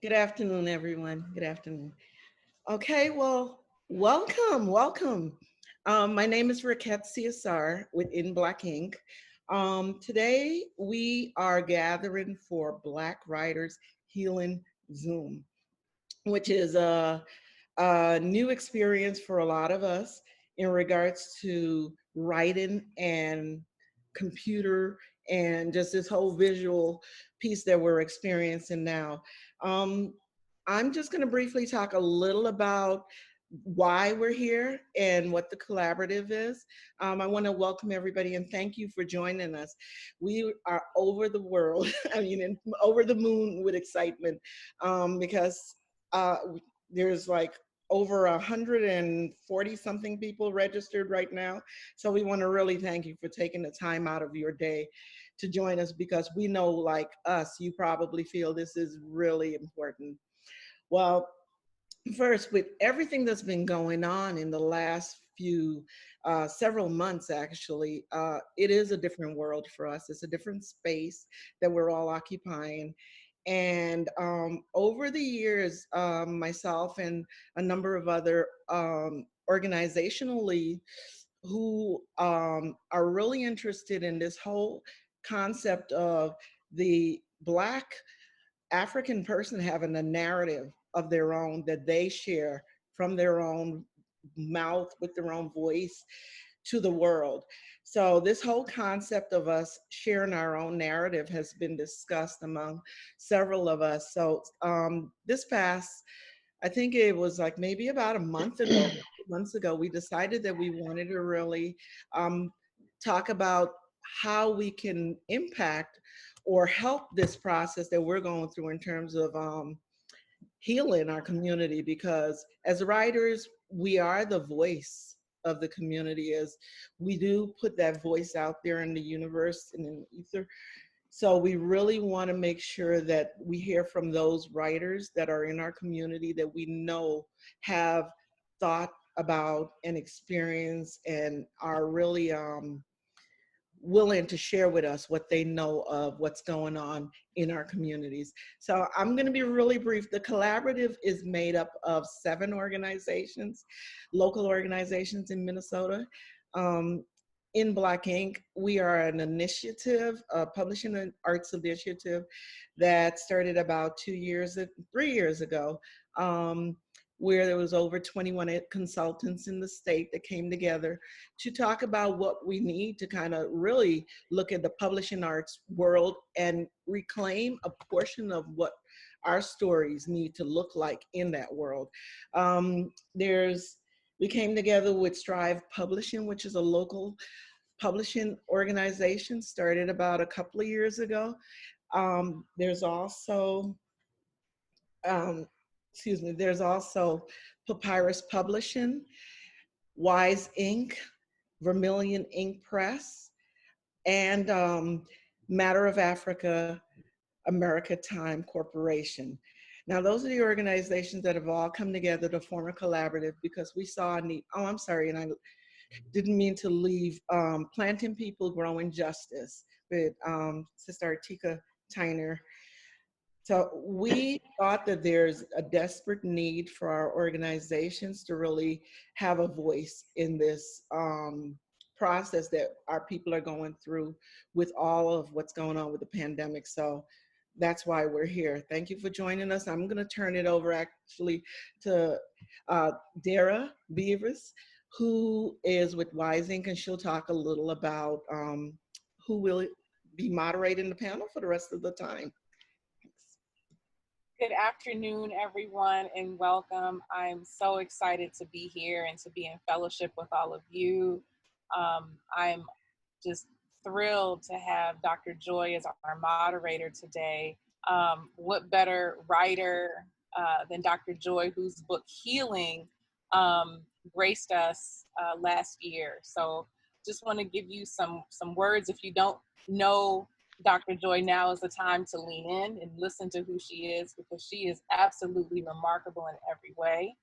Good afternoon, everyone. Good afternoon. Okay, well, welcome. My name is Raquette CSR with In Black Ink. Today, we are gathering for Black Writers Healing Zoom, which is a new experience for a lot of us in regards to writing and computer and just this whole visual piece that we're experiencing now. Um, I'm just going to briefly talk a little about why we're here and what the collaborative is. I want to welcome everybody and thank you for joining us. We are over the world, I mean, over the moon with excitement because uh, there's like over 140 something people registered right now. So we want to really thank you for taking the time out of your day to join us because we know, like us, you probably feel this is really important. Well, first, with everything that's been going on in the last few several months, actually, it is a different world for us. It's a different space that we're all occupying. And over the years, myself and a number of other organizationally who are really interested in this whole concept of the Black African person having a narrative of their own that they share from their own mouth with their own voice to the world. So, this whole concept of us sharing our own narrative has been discussed among several of us. So, this past, I think it was like maybe about a month ago, months ago, we decided that we wanted to really um, talk about how we can impact or help this process that we're going through in terms of healing our community. Because as writers, we are the voice of the community, as we do put that voice out there in the universe and in the ether. So we really want to make sure that we hear from those writers that are in our community that we know have thought about and experience and are really willing to share with us what they know of what's going on in our communities. So I'm going to be really brief. The collaborative is made up of 7 organizations, local organizations in Minnesota. Um, in Black Ink, we are an initiative, a publishing and arts initiative that started about 3 years ago. Where there was over 21 consultants in the state that came together to talk about what we need to kind of really look at the publishing arts world and reclaim a portion of what our stories need to look like in that world. There's We came together with Strive Publishing, which is a local publishing organization, started about a couple of years ago. There's also um, there's also Papyrus Publishing, Wise Ink, Vermilion Ink Press, and Matter of Africa, America Time Corporation. Now, those are the organizations that have all come together to form a collaborative because we saw a need. Oh, I'm sorry, and I didn't mean to leave Planting People, Growing Justice with Sister Artika Tyner. So we thought that there's a desperate need for our organizations to really have a voice in this process that our people are going through with all of what's going on with the pandemic. So that's why we're here. Thank you for joining us. I'm going to turn it over actually to Dara Beavis, who is with Wise Inc., and she'll talk a little about who will be moderating the panel for the rest of the time. Good afternoon, everyone, and welcome. I'm so excited to be here and to be in fellowship with all of you. I'm just thrilled to have Dr. Joy as our moderator today. What better writer than Dr. Joy, whose book Healing graced us last year. So just want to give you some words. If you don't know Dr. Joy, now is the time to lean in and listen to who she is, because she is absolutely remarkable in every way.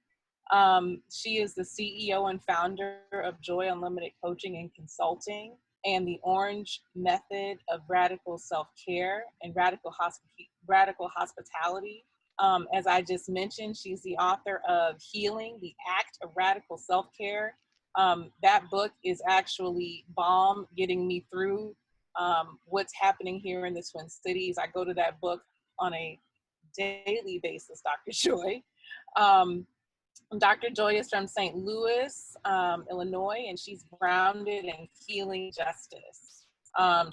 She is the CEO and founder of Joy Unlimited Coaching and Consulting, and the Orange Method of Radical Self-Care and Radical Hospitality. As I just mentioned, she's the author of Healing, the Act of Radical Self-Care. That book is actually balm getting me through what's happening here in the Twin Cities. I go to that book on a daily basis, Dr. Joy. Um, Dr. Joy is from St. Louis, Illinois, and she's grounded in healing justice.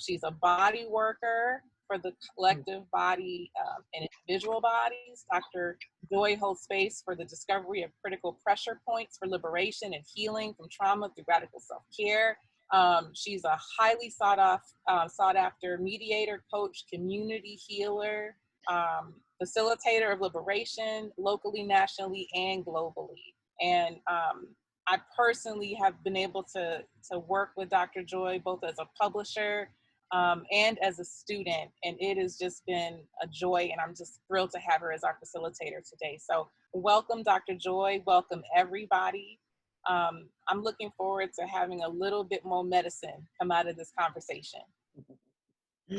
She's a body worker for the collective body and individual bodies. Dr. Joy holds space for the discovery of critical pressure points for liberation and healing from trauma through radical self-care. She's a highly sought after mediator, coach, community healer, facilitator of liberation locally, nationally, and globally. And I personally have been able to work with Dr. Joy both as a publisher and as a student, and it has just been a joy, and I'm just thrilled to have her as our facilitator today. So welcome, Dr. Joy. Welcome, everybody. I'm looking forward to having a little bit more medicine come out of this conversation.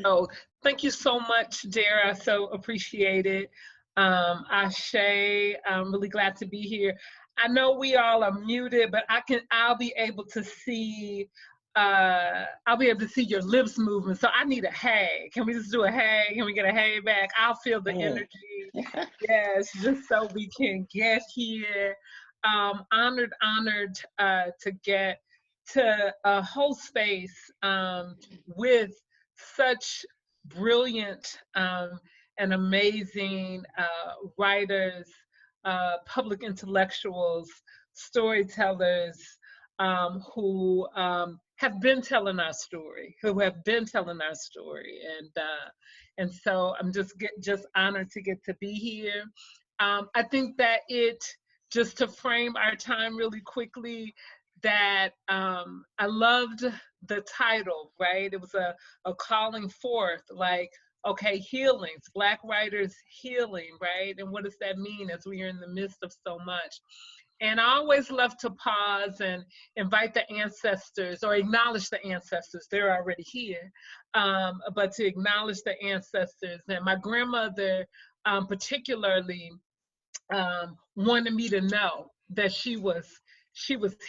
Oh, thank you so much, Dara. I so appreciate it. Ashe, I'm really glad to be here. I know we all are muted, but I'll be able to see your lips moving. So I need a hey. Can we just do a hey? Can we get a hey back? I'll feel the energy. Yes, just so we can get here. Honored to get to hold space with such brilliant and amazing writers, public intellectuals, storytellers who have been telling our story, and so I'm just honored to get to be here. I think that just to frame our time really quickly, that I loved the title, right? It was a calling forth, like, okay, healings, Black writers healing, right? And what does that mean as we are in the midst of so much? And I always love to pause and invite the ancestors, or acknowledge the ancestors. They're already here, but to acknowledge the ancestors. And my grandmother particularly wanted me to know that she was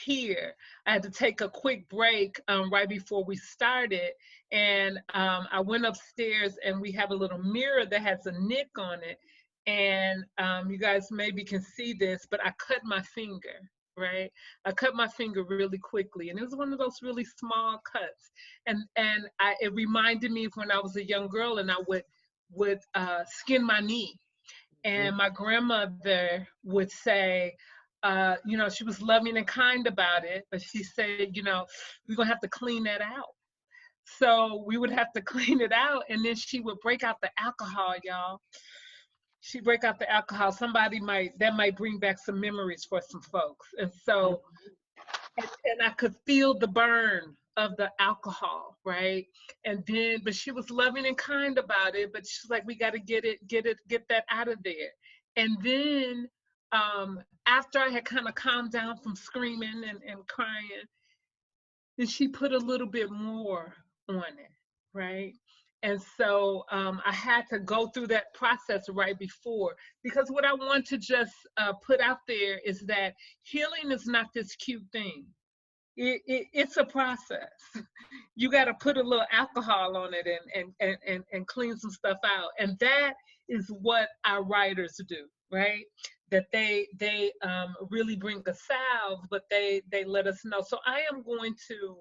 here. I had to take a quick break right before we started, and I went upstairs, and we have a little mirror that has a nick on it, and you guys maybe can see this, but I cut my finger, right? I cut my finger really quickly, and it was one of those really small cuts, and it reminded me of when I was a young girl, and I would skin my knee. And my grandmother would say, she was loving and kind about it, but she said, we're gonna have to clean that out. So we would have to clean it out, and then she would break out the alcohol, y'all. She'd break out the alcohol. That might bring back some memories for some folks. And so, and I could feel the burn of the alcohol, right? But she was loving and kind about it, but she's like, we got to get that out of there. And then after I had kind of calmed down from screaming and crying, then she put a little bit more on it, right? And so I had to go through that process right before, because what I want to just put out there is that healing is not this cute thing. It's a process. You got to put a little alcohol on it and clean some stuff out. And that is what our writers do, right? That they really bring a salve, but they let us know. So I am going to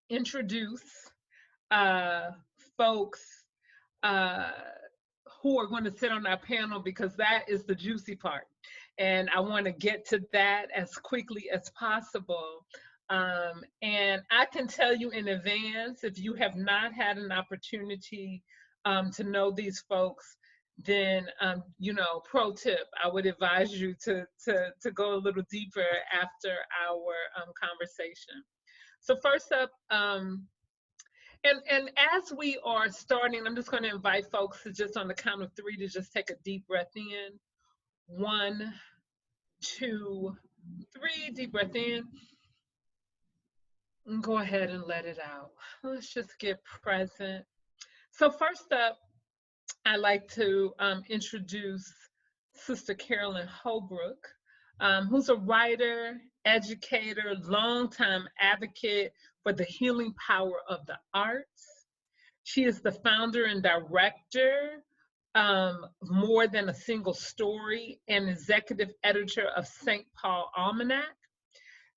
introduce folks who are going to sit on our panel, because that is the juicy part. And I want to get to that as quickly as possible. And I can tell you in advance, if you have not had an opportunity to know these folks, then, pro tip, I would advise you to go a little deeper after our conversation. So first up, and as we are starting, I'm just going to invite folks to just on the count of 3 to just take a deep breath in. 1, 2, 3, deep breath in. And go ahead and let it out. Let's just get present. So first up, I'd like to introduce Sister Carolyn Holbrook, who's a writer, educator, longtime advocate for the healing power of the arts. She is the founder and director of More Than a Single Story and executive editor of St. Paul Almanac.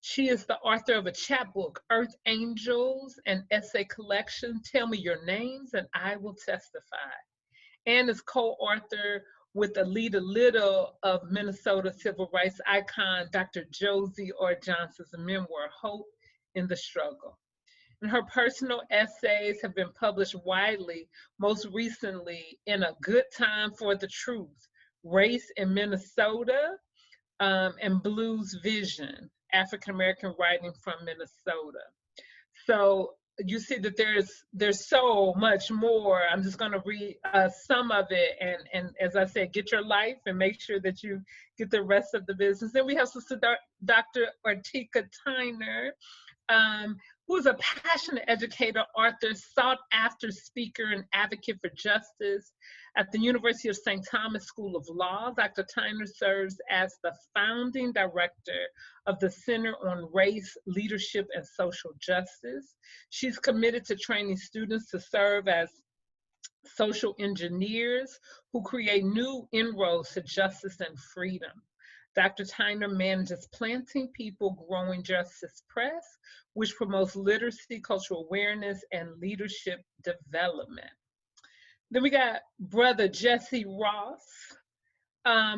She is the author of a chapbook, Earth Angels, an essay collection, Tell Me Your Names and I Will Testify, and is co-author with Alita Little of Minnesota civil rights icon, Dr. Josie Orr Johnson's memoir, Hope in the Struggle. And her personal essays have been published widely, most recently in A Good Time for the Truth, Race in Minnesota, and Blues Vision, African American Writing from Minnesota. So you see that there's so much more. I'm just going to read some of it, and as I said, get your life and make sure that you get the rest of the business. Then we have Sister Dr. Artika Tyner, who is a passionate educator, author, sought after speaker, and advocate for justice. At the University of St. Thomas School of Law, Dr. Tyner serves as the founding director of the Center on Race, Leadership, and Social Justice. She's committed to training students to serve as social engineers who create new inroads to justice and freedom. Dr. Tyner manages Planting People, Growing Justice Press, which promotes literacy, cultural awareness, and leadership development. Then we got Brother Jesse Ross,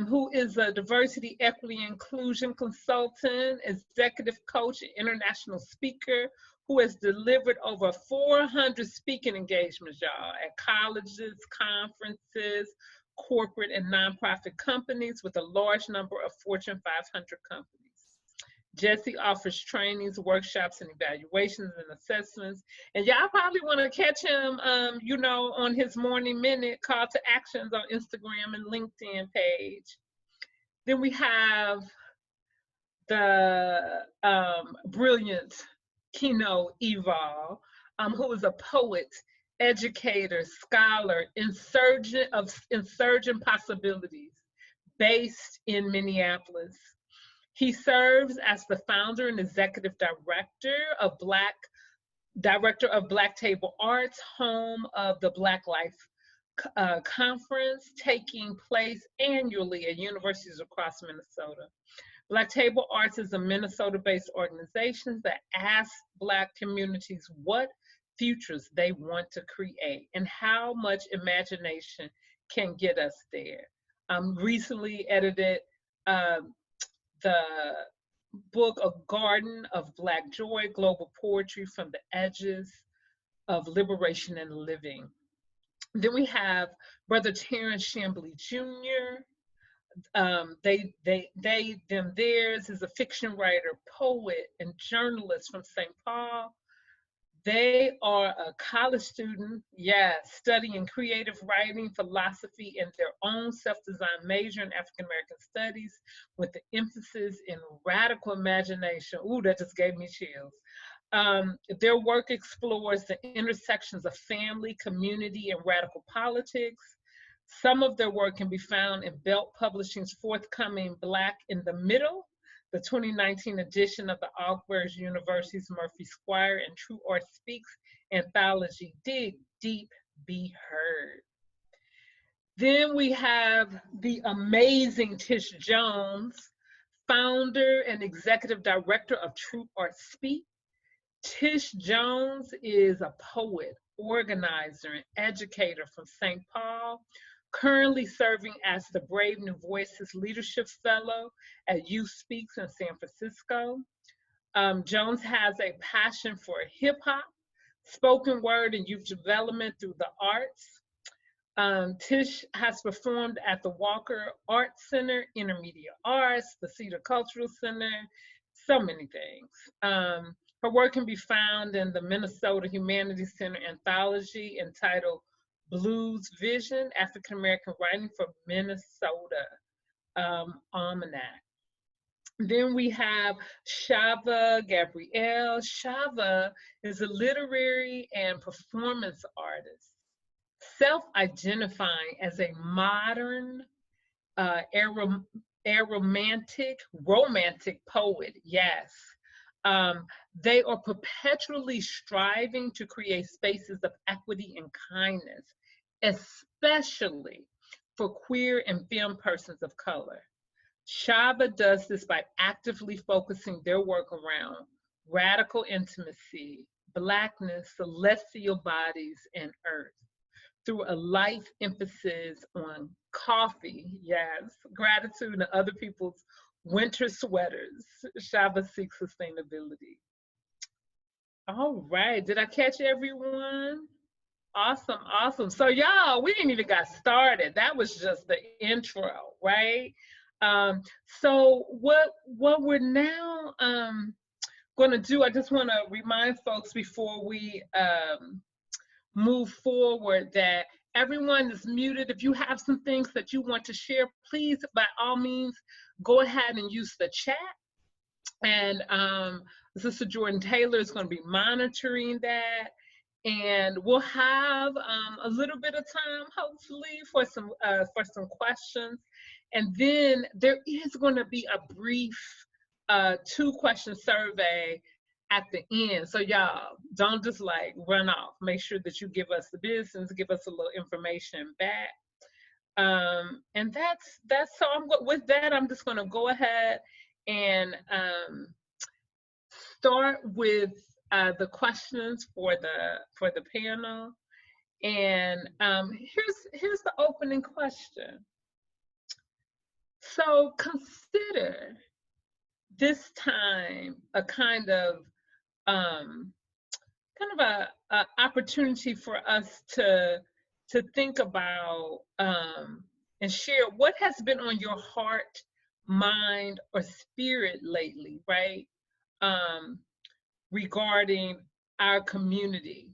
who is a diversity, equity, inclusion consultant, executive coach, and international speaker, who has delivered over 400 speaking engagements, y'all, at colleges, conferences, corporate and nonprofit companies with a large number of Fortune 500 companies. Jesse offers trainings, workshops, and evaluations and assessments. And y'all probably want to catch him, on his Morning Minute Call to Actions on Instagram and LinkedIn page. Then we have the brilliant Kino Eval, who is a poet, educator, scholar, insurgent possibilities, based in Minneapolis. He serves as the founder and executive director of Black Table Arts, home of the Black Life Conference, taking place annually at universities across Minnesota. Black Table Arts is a Minnesota-based organization that asks Black communities what futures they want to create and how much imagination can get us there. Recently edited the book, A Garden of Black Joy, Global Poetry from the Edges of Liberation and Living. Then we have Brother Terrence Chambly Jr., they, them, theirs is a fiction writer, poet, and journalist from St. Paul. They are a college student, studying creative writing, philosophy, and their own self-designed major in African American studies with the emphasis in radical imagination. Ooh, that just gave me chills. Their work explores the intersections of family, community, and radical politics. Some of their work can be found in Belt Publishing's forthcoming Black in the Middle, the 2019 edition of the Augsburg University's Murphy Squire and True Art Speaks anthology, Dig Deep, Be Heard. Then we have the amazing Tish Jones, founder and executive director of True Art Speak. Tish Jones is a poet, organizer, and educator from St. Paul, currently serving as the Brave New Voices Leadership Fellow at Youth Speaks in San Francisco. Jones has a passion for hip hop, spoken word, and youth development through the arts. Tish has performed at the Walker Art Center, Intermediate Arts, the Cedar Cultural Center, so many things. Her work can be found in the Minnesota Humanities Center anthology entitled Blues Vision, African American Writing for Minnesota Almanac. Then we have Shava Gabrielle. Shava is a literary and performance artist. self-identifying as a modern, romantic poet, yes. They are perpetually striving to create spaces of equity and kindness, especially for queer and femme persons of color. Shaba does this by actively focusing their work around radical intimacy, Blackness, celestial bodies, and earth through a life emphasis on coffee, yes, gratitude and other people's winter sweaters. Shaba seeks sustainability. All right, did I catch everyone? Awesome, awesome. So y'all, we didn't even got started. That was just the intro, right? So what we're now going to do, I just want to remind folks before we move forward that everyone is muted. If you have some things that you want to share, please, by all means, go ahead and use the chat. And Sister Jordan Taylor is going to be monitoring that. And we'll have a little bit of time, hopefully, for some questions. And then there is going to be a brief 2-question survey at the end. So y'all, don't just like run off. Make sure that you give us the business, give us a little information back. And that's so with that, I'm just going to go ahead and start with the questions for the panel. And here's the opening question. So consider this time a kind of a opportunity for us to think about and share what has been on your heart, mind, or spirit lately, right? Regarding our community.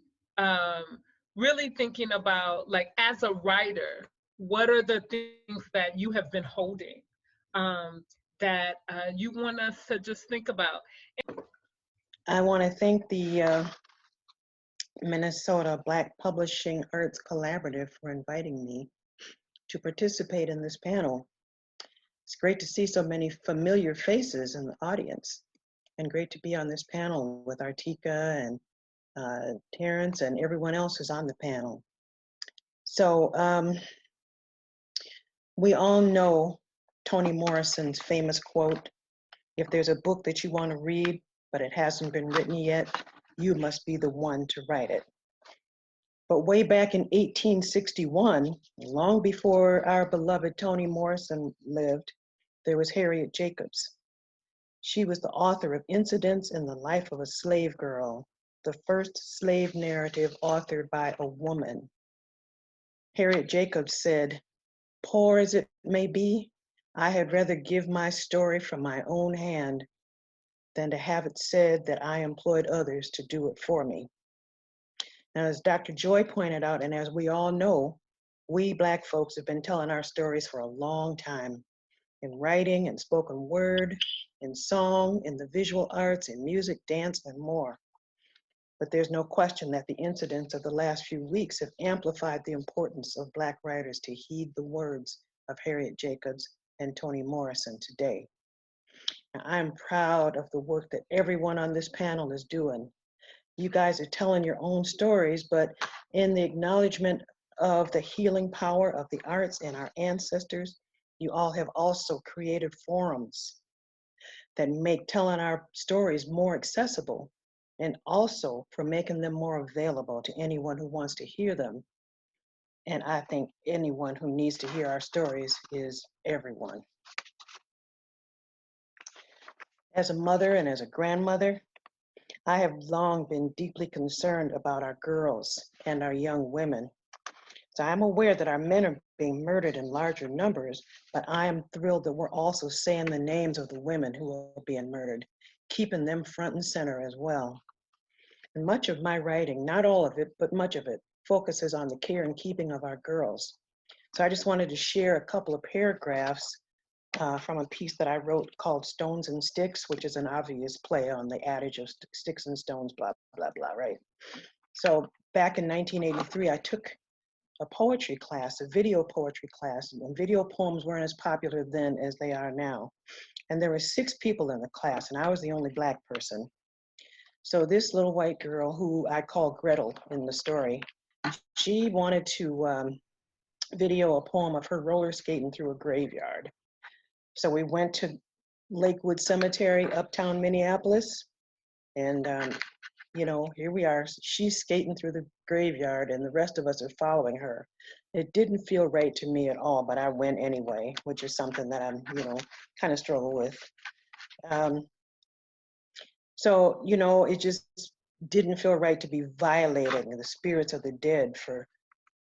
Really thinking about, like, as a writer, what are the things that you have been holding that you want us to just think about? I want to thank the Minnesota Black Publishing Arts Collaborative for inviting me to participate in this panel. It's great to see so many familiar faces in the audience, and great to be on this panel with Artika and Terrence and everyone else who's on the panel. So we all know Toni Morrison's famous quote, "If there's a book that you want to read, but it hasn't been written yet, you must be the one to write it." But way back in 1861, long before our beloved Toni Morrison lived, there was Harriet Jacobs. She was the author of Incidents in the Life of a Slave Girl, the first slave narrative authored by a woman. Harriet Jacobs said, "Poor as it may be, I had rather give my story from my own hand than to have it said that I employed others to do it for me." Now, as Dr. Joy pointed out, and as we all know, we Black folks have been telling our stories for a long time, in writing and spoken word, in song, in the visual arts, in music, dance, and more. But there's no question that the incidents of the last few weeks have amplified the importance of Black writers to heed the words of Harriet Jacobs and Toni Morrison today. Now, I'm proud of the work that everyone on this panel is doing. You guys are telling your own stories, but in the acknowledgement of the healing power of the arts and our ancestors, you all have also created forums that make telling our stories more accessible, and also for making them more available to anyone who wants to hear them. And I think anyone who needs to hear our stories is everyone. As a mother and as a grandmother, I have long been deeply concerned about our girls and our young women. So I'm aware that our men are being murdered in larger numbers, but I am thrilled that we're also saying the names of the women who are being murdered, keeping them front and center as well. And much of my writing, not all of it, but much of it, focuses on the care and keeping of our girls. So I just wanted to share a couple of paragraphs from a piece that I wrote called Stones and Sticks, which is an obvious play on the adage of sticks and stones, blah, blah, blah, right? So back in 1983, I took a poetry class, a video poetry class, and video poems weren't as popular then as they are now. And there were 6 people in the class, and I was the only Black person. So this little white girl, who I call Gretel in the story, she wanted to video a poem of her roller skating through a graveyard. So we went to Lakewood Cemetery, uptown Minneapolis, and here we are. She's skating through the graveyard, and the rest of us are following her. It didn't feel right to me at all, but I went anyway, which is something that I'm, kind of struggle with. So, it just didn't feel right to be violating the spirits of the dead for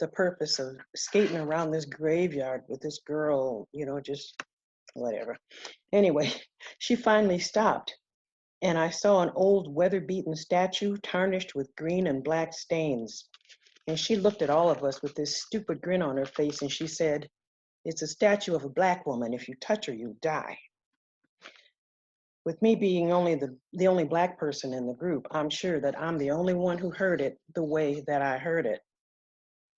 the purpose of skating around this graveyard with this girl, just whatever. Anyway, she finally stopped, and I saw an old weather-beaten statue tarnished with green and black stains. And she looked at all of us with this stupid grin on her face, and she said, "It's a statue of a Black woman. If you touch her, you die." With me being the only Black person in the group, I'm sure that I'm the only one who heard it the way that I heard it.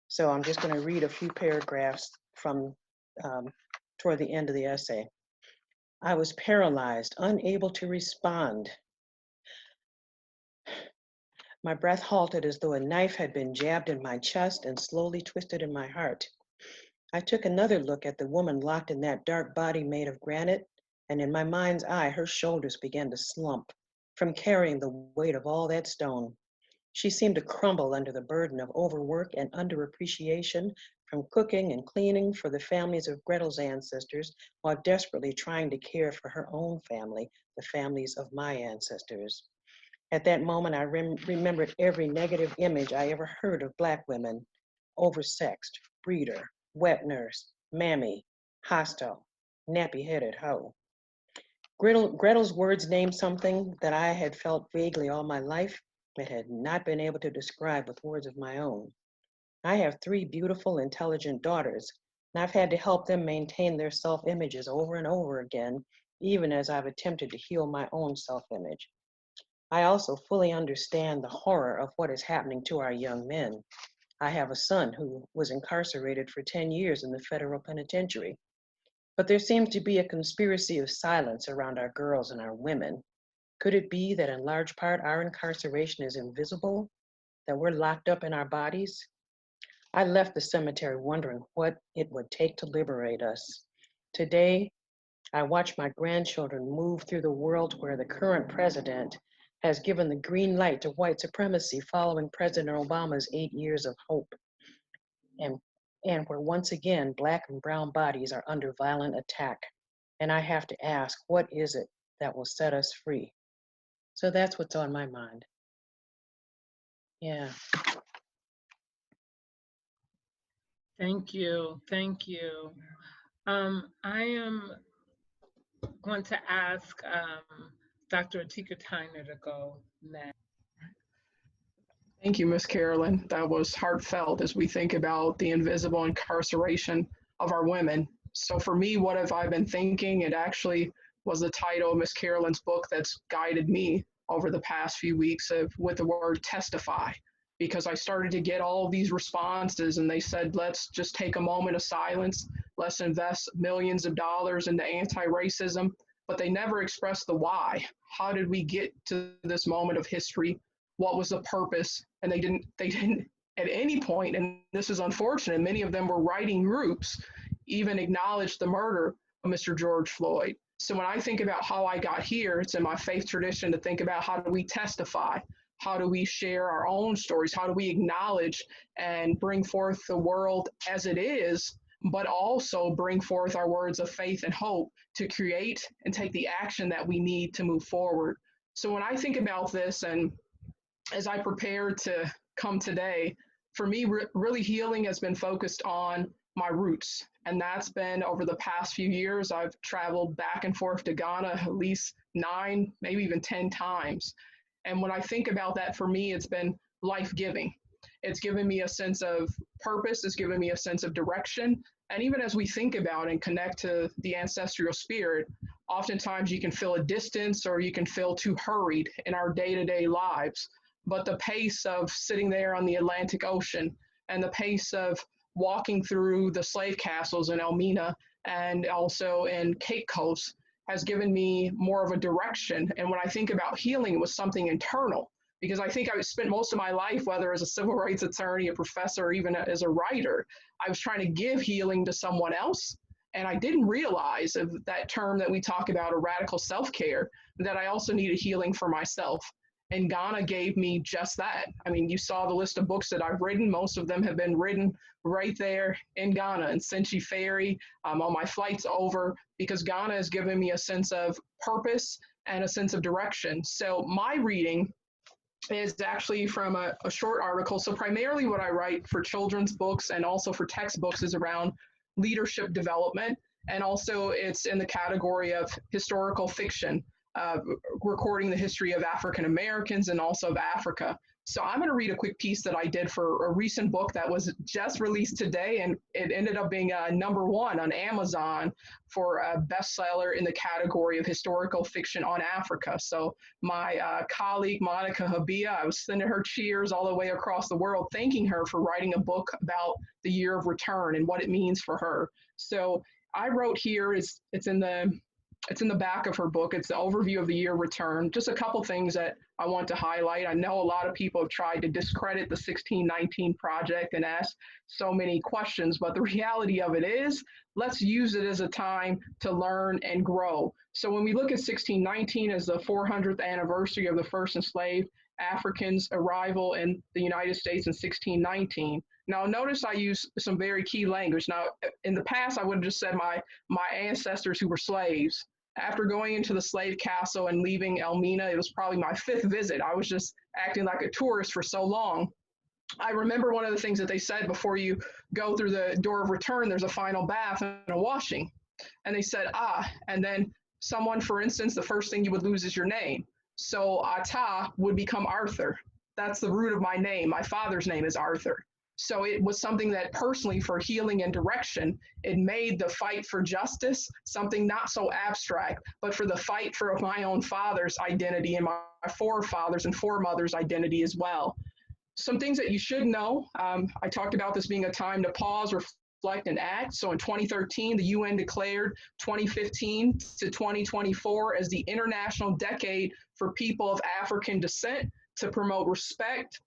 So I'm just going to read a few paragraphs from toward the end of the essay. I was paralyzed, unable to respond. My breath halted as though a knife had been jabbed in my chest and slowly twisted in my heart. I took another look at the woman locked in that dark body made of granite, and in my mind's eye, her shoulders began to slump from carrying the weight of all that stone. She seemed to crumble under the burden of overwork and underappreciation from cooking and cleaning for the families of Gretel's ancestors while desperately trying to care for her own family, the families of my ancestors. At that moment, I remembered every negative image I ever heard of Black women: oversexed, breeder, wet nurse, mammy, hostile, nappy-headed hoe. Gretel's words named something that I had felt vaguely all my life, but had not been able to describe with words of my own. I have 3 beautiful, intelligent daughters, and I've had to help them maintain their self-images over and over again, even as I've attempted to heal my own self-image. I also fully understand the horror of what is happening to our young men. I have a son who was incarcerated for 10 years in the federal penitentiary. But there seems to be a conspiracy of silence around our girls and our women. Could it be that in large part our incarceration is invisible, that we're locked up in our bodies? I left the cemetery wondering what it would take to liberate us. Today, I watch my grandchildren move through the world where the current president has given the green light to white supremacy following President Obama's 8 years of hope, and where once again Black and brown bodies are under violent attack. And I have to ask, what is it that will set us free? So that's what's on my mind. Yeah. Thank you. Thank you. I am going to ask Dr. Artika Tyner to go next. Thank you, Ms. Carolyn. That was heartfelt as we think about the invisible incarceration of our women. So for me, what have I been thinking? It actually was the title of Ms. Carolyn's book that's guided me over the past few weeks with the word testify, because I started to get all of these responses and they said, let's just take a moment of silence. Let's invest millions of dollars into anti-racism, but they never expressed the why. How did we get to this moment of history? What was the purpose? And they didn't at any point, and this is unfortunate, many of them were writing groups, even acknowledge the murder of Mr. George Floyd. So when I think about how I got here, it's in my faith tradition to think about how do we testify? How do we share our own stories? How do we acknowledge and bring forth the world as it is, but also bring forth our words of faith and hope to create and take the action that we need to move forward? So when I think about this, and as I prepared to come today, for me, really healing has been focused on my roots. And that's been over the past few years. I've traveled back and forth to Ghana at least 9, maybe even 10 times. And when I think about that, for me, it's been life-giving. It's given me a sense of purpose. It's given me a sense of direction. And even as we think about and connect to the ancestral spirit, oftentimes you can feel a distance or you can feel too hurried in our day-to-day lives. But the pace of sitting there on the Atlantic Ocean and the pace of walking through the slave castles in Elmina and also in Cape Coast has given me more of a direction. And when I think about healing, it was something internal, because I think I spent most of my life, whether as a civil rights attorney, a professor, or even as a writer, I was trying to give healing to someone else. And I didn't realize of that term that we talk about, a radical self-care, that I also needed healing for myself. And Ghana gave me just that. I mean, you saw the list of books that I've written. Most of them have been written right there in Ghana, in Senchi Ferry, on my flights over, because Ghana has given me a sense of purpose and a sense of direction. So my reading is actually from a short article. So primarily what I write for children's books and also for textbooks is around leadership development. And also it's in the category of historical fiction, recording the history of African Americans and also of Africa. So I'm going to read a quick piece that I did for a recent book that was just released today, and it ended up being #1 on Amazon for a bestseller in the category of historical fiction on Africa. So my colleague, Monica Habia, I was sending her cheers all the way across the world, thanking her for writing a book about the year of return and what it means for her. So I wrote here, it's in the back of her book. It's the overview of the year return. Just a couple things that I want to highlight. I know a lot of people have tried to discredit the 1619 project and ask so many questions, but the reality of it is, let's use it as a time to learn and grow. So when we look at 1619 as the 400th anniversary of the first enslaved Africans' arrival in the United States in 1619, now, notice I use some very key language. Now, in the past, I would have just said my ancestors who were slaves. After going into the slave castle and leaving Elmina, it was probably my 5th visit. I was just acting like a tourist for so long. I remember one of the things that they said before you go through the door of return, there's a final bath and a washing. And they said, and then someone, for instance, the first thing you would lose is your name. So Ata would become Arthur. That's the root of my name. My father's name is Arthur. So it was something that personally, for healing and direction, it made the fight for justice something not so abstract, but for the fight for my own father's identity and my forefathers and foremothers' identity as well. Some things that you should know, I talked about this being a time to pause, reflect, and act. So in 2013, the UN declared 2015 to 2024 as the International Decade for People of African Descent to promote respect,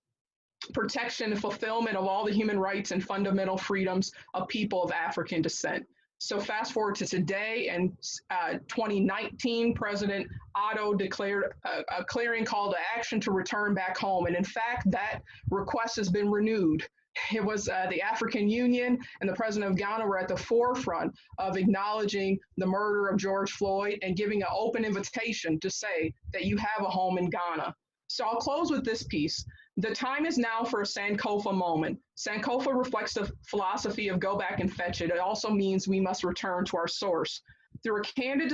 protection, and fulfillment of all the human rights and fundamental freedoms of people of African descent. So fast forward to today, and 2019, President Otto declared a clarion call to action to return back home. And in fact, that request has been renewed. It was the African Union and the President of Ghana were at the forefront of acknowledging the murder of George Floyd and giving an open invitation to say that you have a home in Ghana. So I'll close with this piece. The time is now for a Sankofa moment. Sankofa reflects the philosophy of go back and fetch it. It also means we must return to our source. Through a candid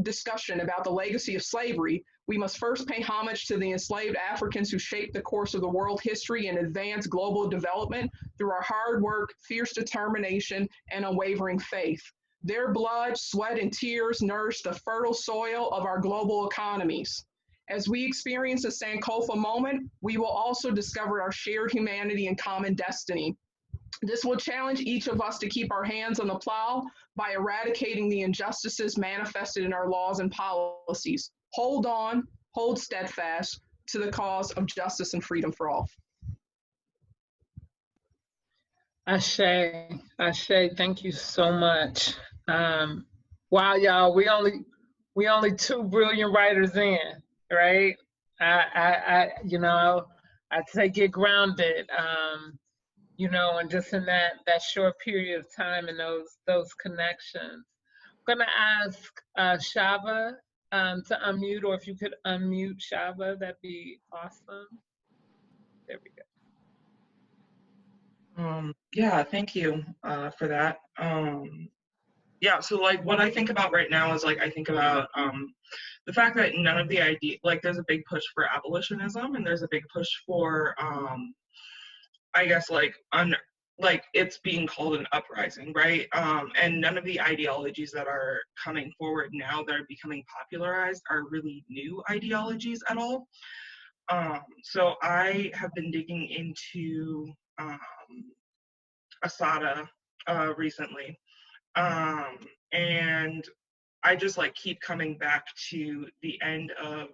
discussion about the legacy of slavery, we must first pay homage to the enslaved Africans who shaped the course of the world history and advanced global development through our hard work, fierce determination, and unwavering faith. Their blood, sweat, and tears nourished the fertile soil of our global economies. As we experience a Sankofa moment, we will also discover our shared humanity and common destiny. This will challenge each of us to keep our hands on the plow by eradicating the injustices manifested in our laws and policies. Hold on, hold steadfast to the cause of justice and freedom for all. Ashe, thank you so much. Wow, y'all, we only 2 brilliant writers in, right? I take it grounded, and just in that short period of time and those connections. I'm gonna ask Shava to unmute, or if you could unmute Shava, that'd be awesome. There we go. Yeah, thank you for that. Yeah, so like what I think about right now is I think about the fact that none of the there's a big push for abolitionism and there's a big push for I guess it's being called an uprising, right? And none of the ideologies that are coming forward now that are becoming popularized are really new ideologies at all. So I have been digging into Asada recently. And I just like keep coming back to the end of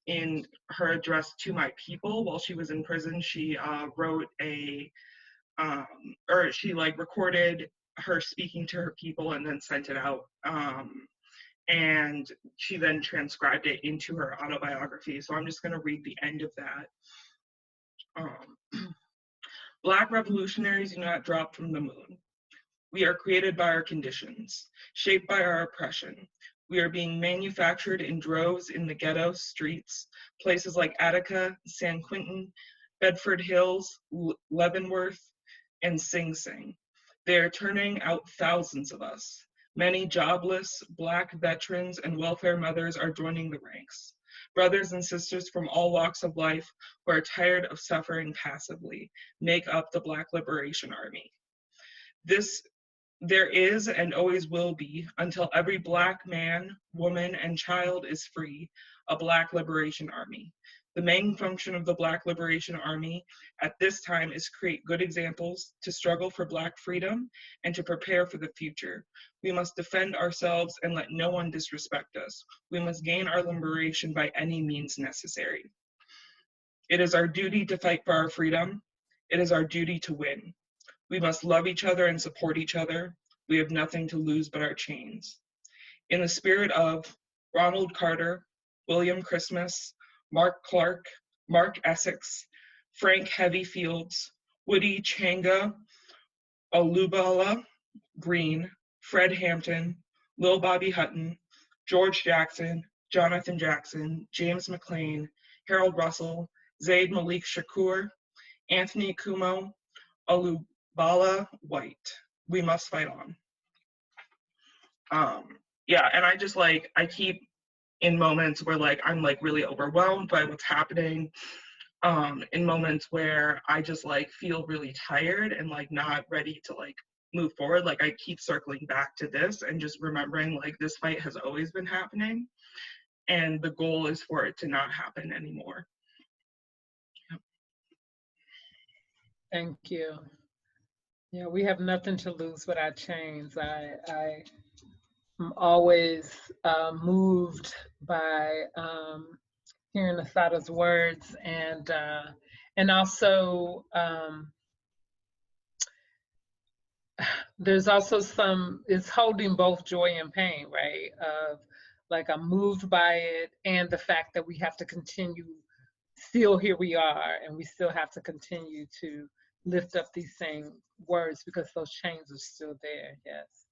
in her address to my people while she was in prison. She wrote or she like recorded her speaking to her people and then sent it out. And she then transcribed it into her autobiography. So I'm just going to read the end of that. Black revolutionaries do not drop from the moon. We are created by our conditions, shaped by our oppression. We are being manufactured in droves in the ghetto streets, places like Attica, San Quentin, Bedford Hills, Leavenworth, and Sing Sing. They are turning out thousands of us. Many jobless, Black veterans and welfare mothers are joining the ranks. Brothers and sisters from all walks of life who are tired of suffering passively make up the Black Liberation Army. There is and always will be, until every Black man, woman, and child is free, a Black Liberation Army. The main function of the Black Liberation Army at this time is create good examples, to struggle for Black freedom, and to prepare for the future. We must defend ourselves and let no one disrespect us. We must gain our liberation by any means necessary. It is our duty to fight for our freedom. It is our duty to win. We must love each other and support each other. We have nothing to lose but our chains. In the spirit of Ronald Carter, William Christmas, Mark Clark, Mark Essex, Frank Heavy Fields, Woody Changa, Olubala Green, Fred Hampton, Lil Bobby Hutton, George Jackson, Jonathan Jackson, James McLean, Harold Russell, Zaid Malik Shakur, Anthony Kumo, Olubala White. We must fight on. Yeah, and I just like, I keep in moments where like I'm like really overwhelmed by what's happening, in moments where I just like feel really tired and like not ready to like move forward. Like I keep circling back to this and just remembering like this fight has always been happening and the goal is for it to not happen anymore. Thank you. Yeah, we have nothing to lose but our chains. I'm always moved by hearing Asada's words, and also there's also it's holding both joy and pain, right? Like I'm moved by it, and the fact that we have to continue. Still, here we are, and we still have to continue to lift up these same words because those chains are still there. Yes.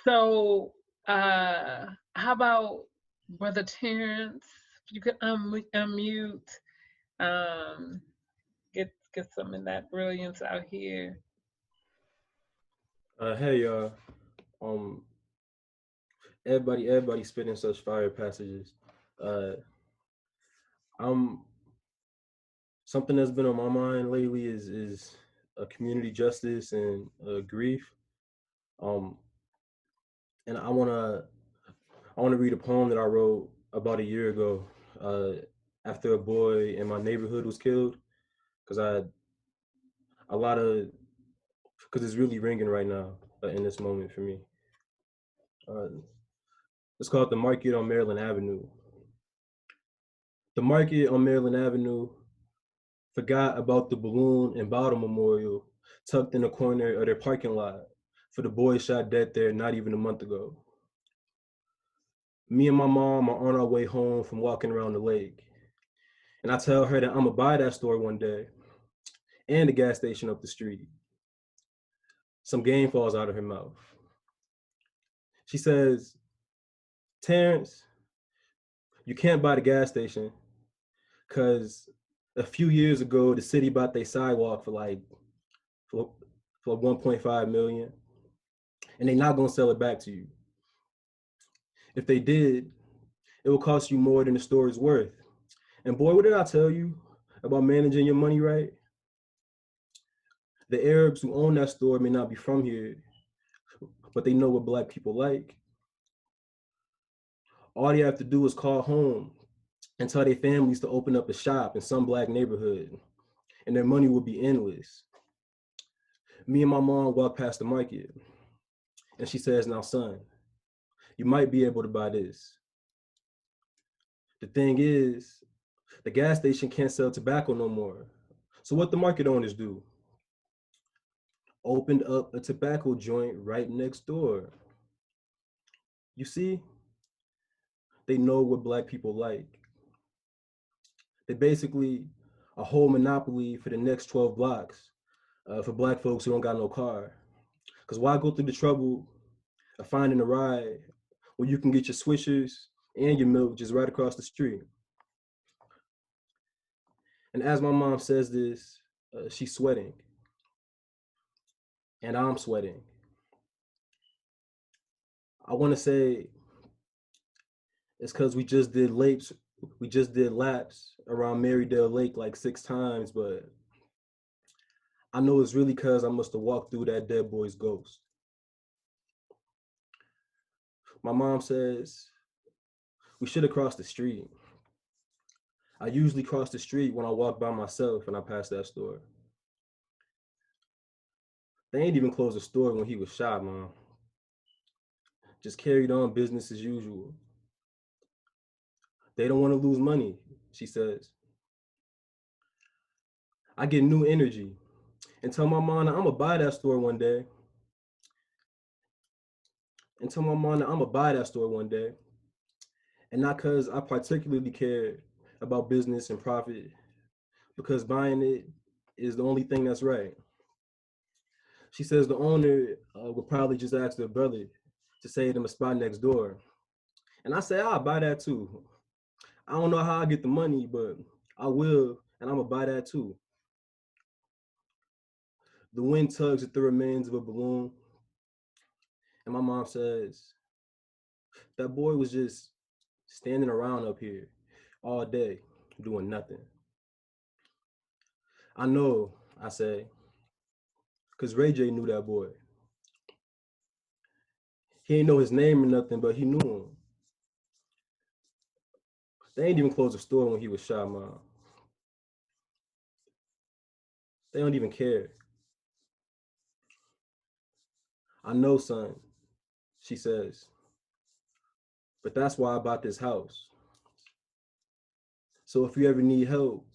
So, how about Brother Terrence? If you could unmute, get some of that brilliance out here. Hey, everybody spitting such fire passages. Something that's been on my mind lately is community justice and grief. And I wanna read a poem that I wrote about a year ago after a boy in my neighborhood was killed, because it's really ringing right now in this moment for me. It's called The Market on Maryland Avenue. The market on Maryland Avenue forgot about the balloon and bottle memorial tucked in the corner of their parking lot for the boy shot dead there not even a month ago. Me and my mom are on our way home from walking around the lake. And I tell her that I'm gonna buy that store one day and the gas station up the street. Some game falls out of her mouth. She says, Terrence, you can't buy the gas station because a few years ago, the city bought their sidewalk for 1.5 million, and they're not gonna sell it back to you. If they did, it will cost you more than the store is worth. And boy, what did I tell you about managing your money right? The Arabs who own that store may not be from here, but they know what Black people like. All they have to do is call home and tell their families to open up a shop in some Black neighborhood. and their money will be endless. Me and my mom walk past the market, and she says, "Now, son, you might be able to buy this." The thing is, the gas station can't sell tobacco no more. So what the market owners do? Opened up a tobacco joint right next door. You see, they know what Black people like. They basically a whole monopoly for the next 12 blocks for Black folks who don't got no car. Because why go through the trouble of finding a ride when you can get your swishers and your milk just right across the street? And as my mom says this, she's sweating. And I'm sweating. I want to say it's because we just did laps around Marydale Lake like 6 times, but I know it's really because I must have walked through that dead boy's ghost. My mom says we should have crossed the street. I usually cross the street when I walk by myself and I pass that store. They ain't even closed the store when he was shot, Mom. Just carried on business as usual. They don't want to lose money, she says. I get new energy and tell my mom that I'm gonna buy that store one day. And not because I particularly care about business and profit, because buying it is the only thing that's right. She says the owner would probably just ask their brother to save them a spot next door. And I say, I'll buy that too. I don't know how I get the money, but I will, and I'm gonna buy that too. The wind tugs at the remains of a balloon. And my mom says, that boy was just standing around up here all day doing nothing. I know, I say, because Ray J knew that boy. He didn't know his name or nothing, but he knew him. They ain't even closed the store when he was shot, Mom. They don't even care. I know, son, she says, but that's why I bought this house. So if you ever need help,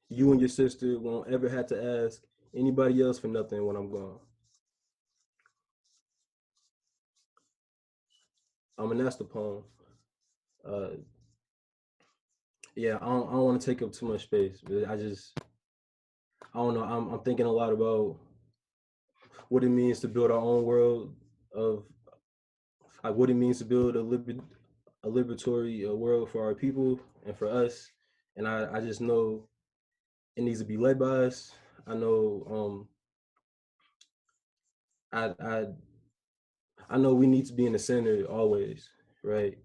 you and your sister won't ever have to ask anybody else for nothing when I'm gone. And that's the poem. Yeah, I don't want to take up too much space, but I don't know. I'm thinking a lot about what it means to build our own world of, like, what it means to build a liberatory world for our people and for us. And I just know it needs to be led by us. I know I know we need to be in the center always, right?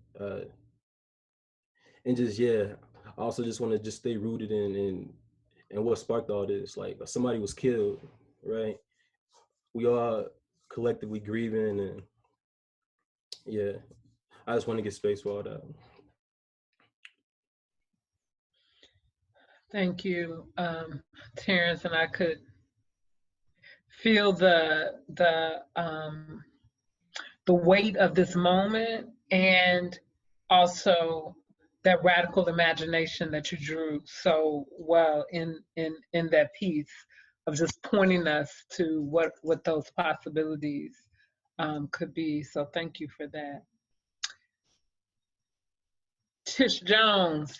And just, yeah, I also just want to just stay rooted in what sparked all this. Like, somebody was killed, right? We all collectively grieving, and yeah, I just want to get space for all that. Thank you, Terrence, and I could feel the weight of this moment, and also that radical imagination that you drew so well in that piece of just pointing us to what those possibilities could be. So thank you for that. Tish Jones.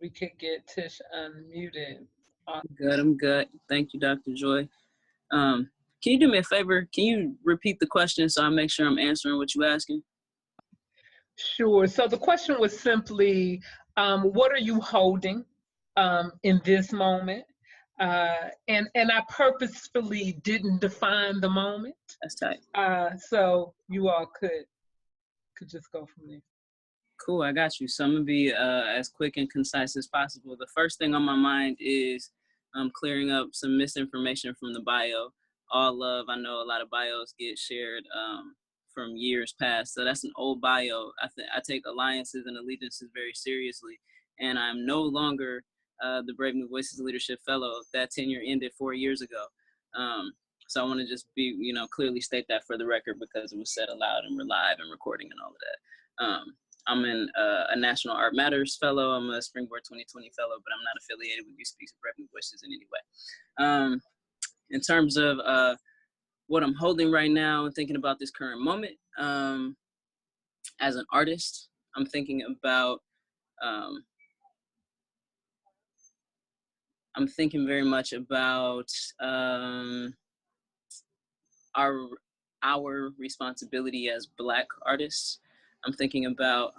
We could get Tish unmuted. I'm good. Thank you, Dr. Joy. Can you do me a favor? Can you repeat the question so I make sure I'm answering what you're asking? Sure. So the question was simply, what are you holding in this moment? And I purposefully didn't define the moment. That's tight. So you all could just go from there. Cool, I got you. So I'm gonna be as quick and concise as possible. The first thing on my mind is clearing up some misinformation from the bio. All love, I know a lot of bios get shared from years past. So that's an old bio. I take alliances and allegiances very seriously. And I'm no longer the Brave New Voices Leadership Fellow. That tenure ended 4 years ago. So I want to just be, clearly state that for the record, because it was said aloud and we're live and recording and all of that. I'm a National Art Matters Fellow. I'm a Springboard 2020 Fellow, but I'm not affiliated with You Speaks of Brave New Voices in any way. In terms of what I'm holding right now and thinking about this current moment, as an artist, I'm thinking about, I'm thinking very much about our responsibility as Black artists. I'm thinking about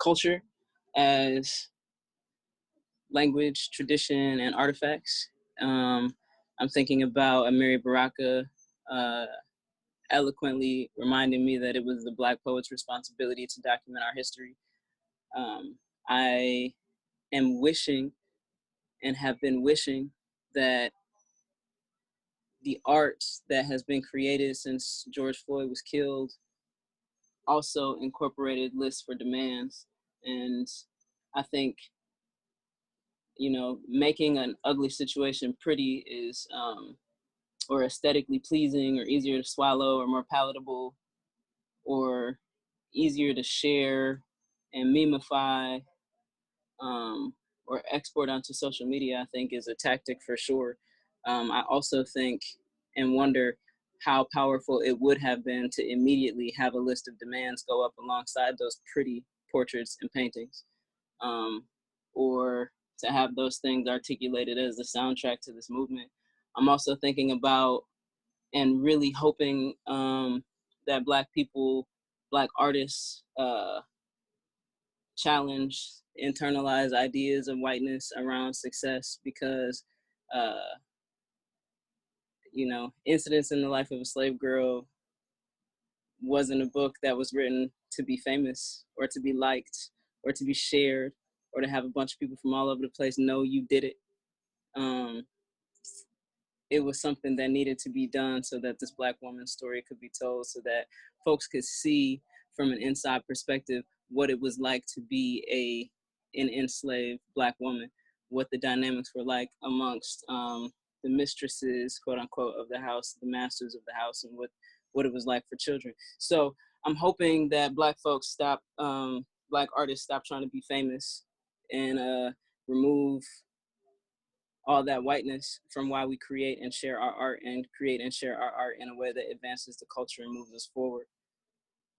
culture as language, tradition, and artifacts. I'm thinking about Amiri Baraka eloquently reminding me that it was the Black poet's responsibility to document our history. I am wishing and have been wishing that the art that has been created since George Floyd was killed also incorporated lists for demands. And I think, making an ugly situation pretty is, or aesthetically pleasing or easier to swallow or more palatable or easier to share and memify, or export onto social media, I think is a tactic for sure. I also think and wonder how powerful it would have been to immediately have a list of demands go up alongside those pretty portraits and paintings, or to have those things articulated as the soundtrack to this movement. I'm also thinking about and really hoping that Black people, Black artists, challenge internalized ideas of whiteness around success, because Incidents in the Life of a Slave Girl wasn't a book that was written to be famous or to be liked or to be shared or to have a bunch of people from all over the place know you did it. It was something that needed to be done so that this Black woman's story could be told, so that folks could see from an inside perspective what it was like to be an enslaved Black woman, what the dynamics were like amongst the mistresses, quote unquote, of the house, the masters of the house, and what it was like for children. So I'm hoping that Black folks stop, Black artists stop trying to be famous and remove all that whiteness from why we create and share our art, and create and share our art in a way that advances the culture and moves us forward.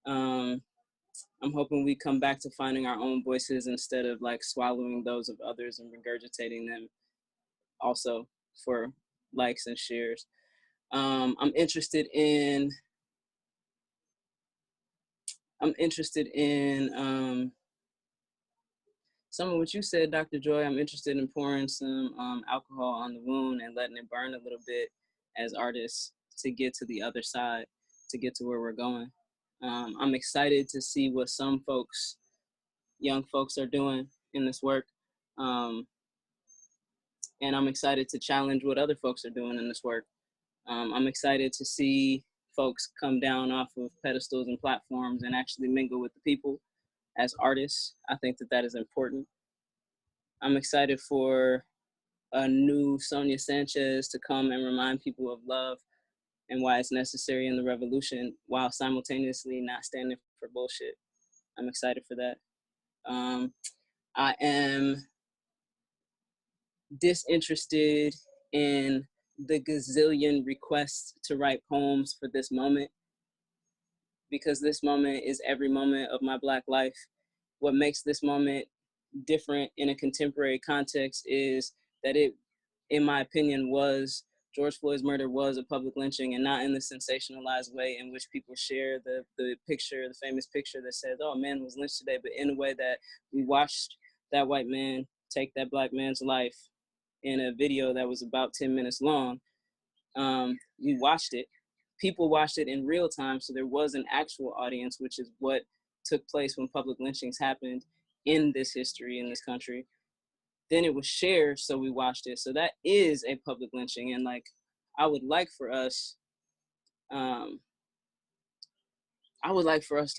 I'm hoping we come back to finding our own voices instead of like swallowing those of others and regurgitating them also for likes and shares. I'm interested in some of what you said, Dr. Joy. I'm interested in pouring some alcohol on the wound and letting it burn a little bit as artists to get to the other side, to get to where we're going. I'm excited to see what some folks, young folks, are doing in this work. And I'm excited to challenge what other folks are doing in this work. I'm excited to see folks come down off of pedestals and platforms and actually mingle with the people as artists. I think that is important. I'm excited for a new Sonia Sanchez to come and remind people of love and why it's necessary in the revolution, while simultaneously not standing for bullshit. I'm excited for that. I am disinterested in the gazillion requests to write poems for this moment, because this moment is every moment of my Black life. What makes this moment different in a contemporary context is that it, in my opinion, George Floyd's murder was a public lynching, and not in the sensationalized way in which people share the picture, the famous picture that says, oh, a man was lynched today, but in a way that we watched that white man take that Black man's life in a video that was about 10 minutes long. We watched it. People watched it in real time, so there was an actual audience, which is what took place when public lynchings happened in this history, in this country. Then it was shared, so we watched it. So that is a public lynching, and like, I would like for us to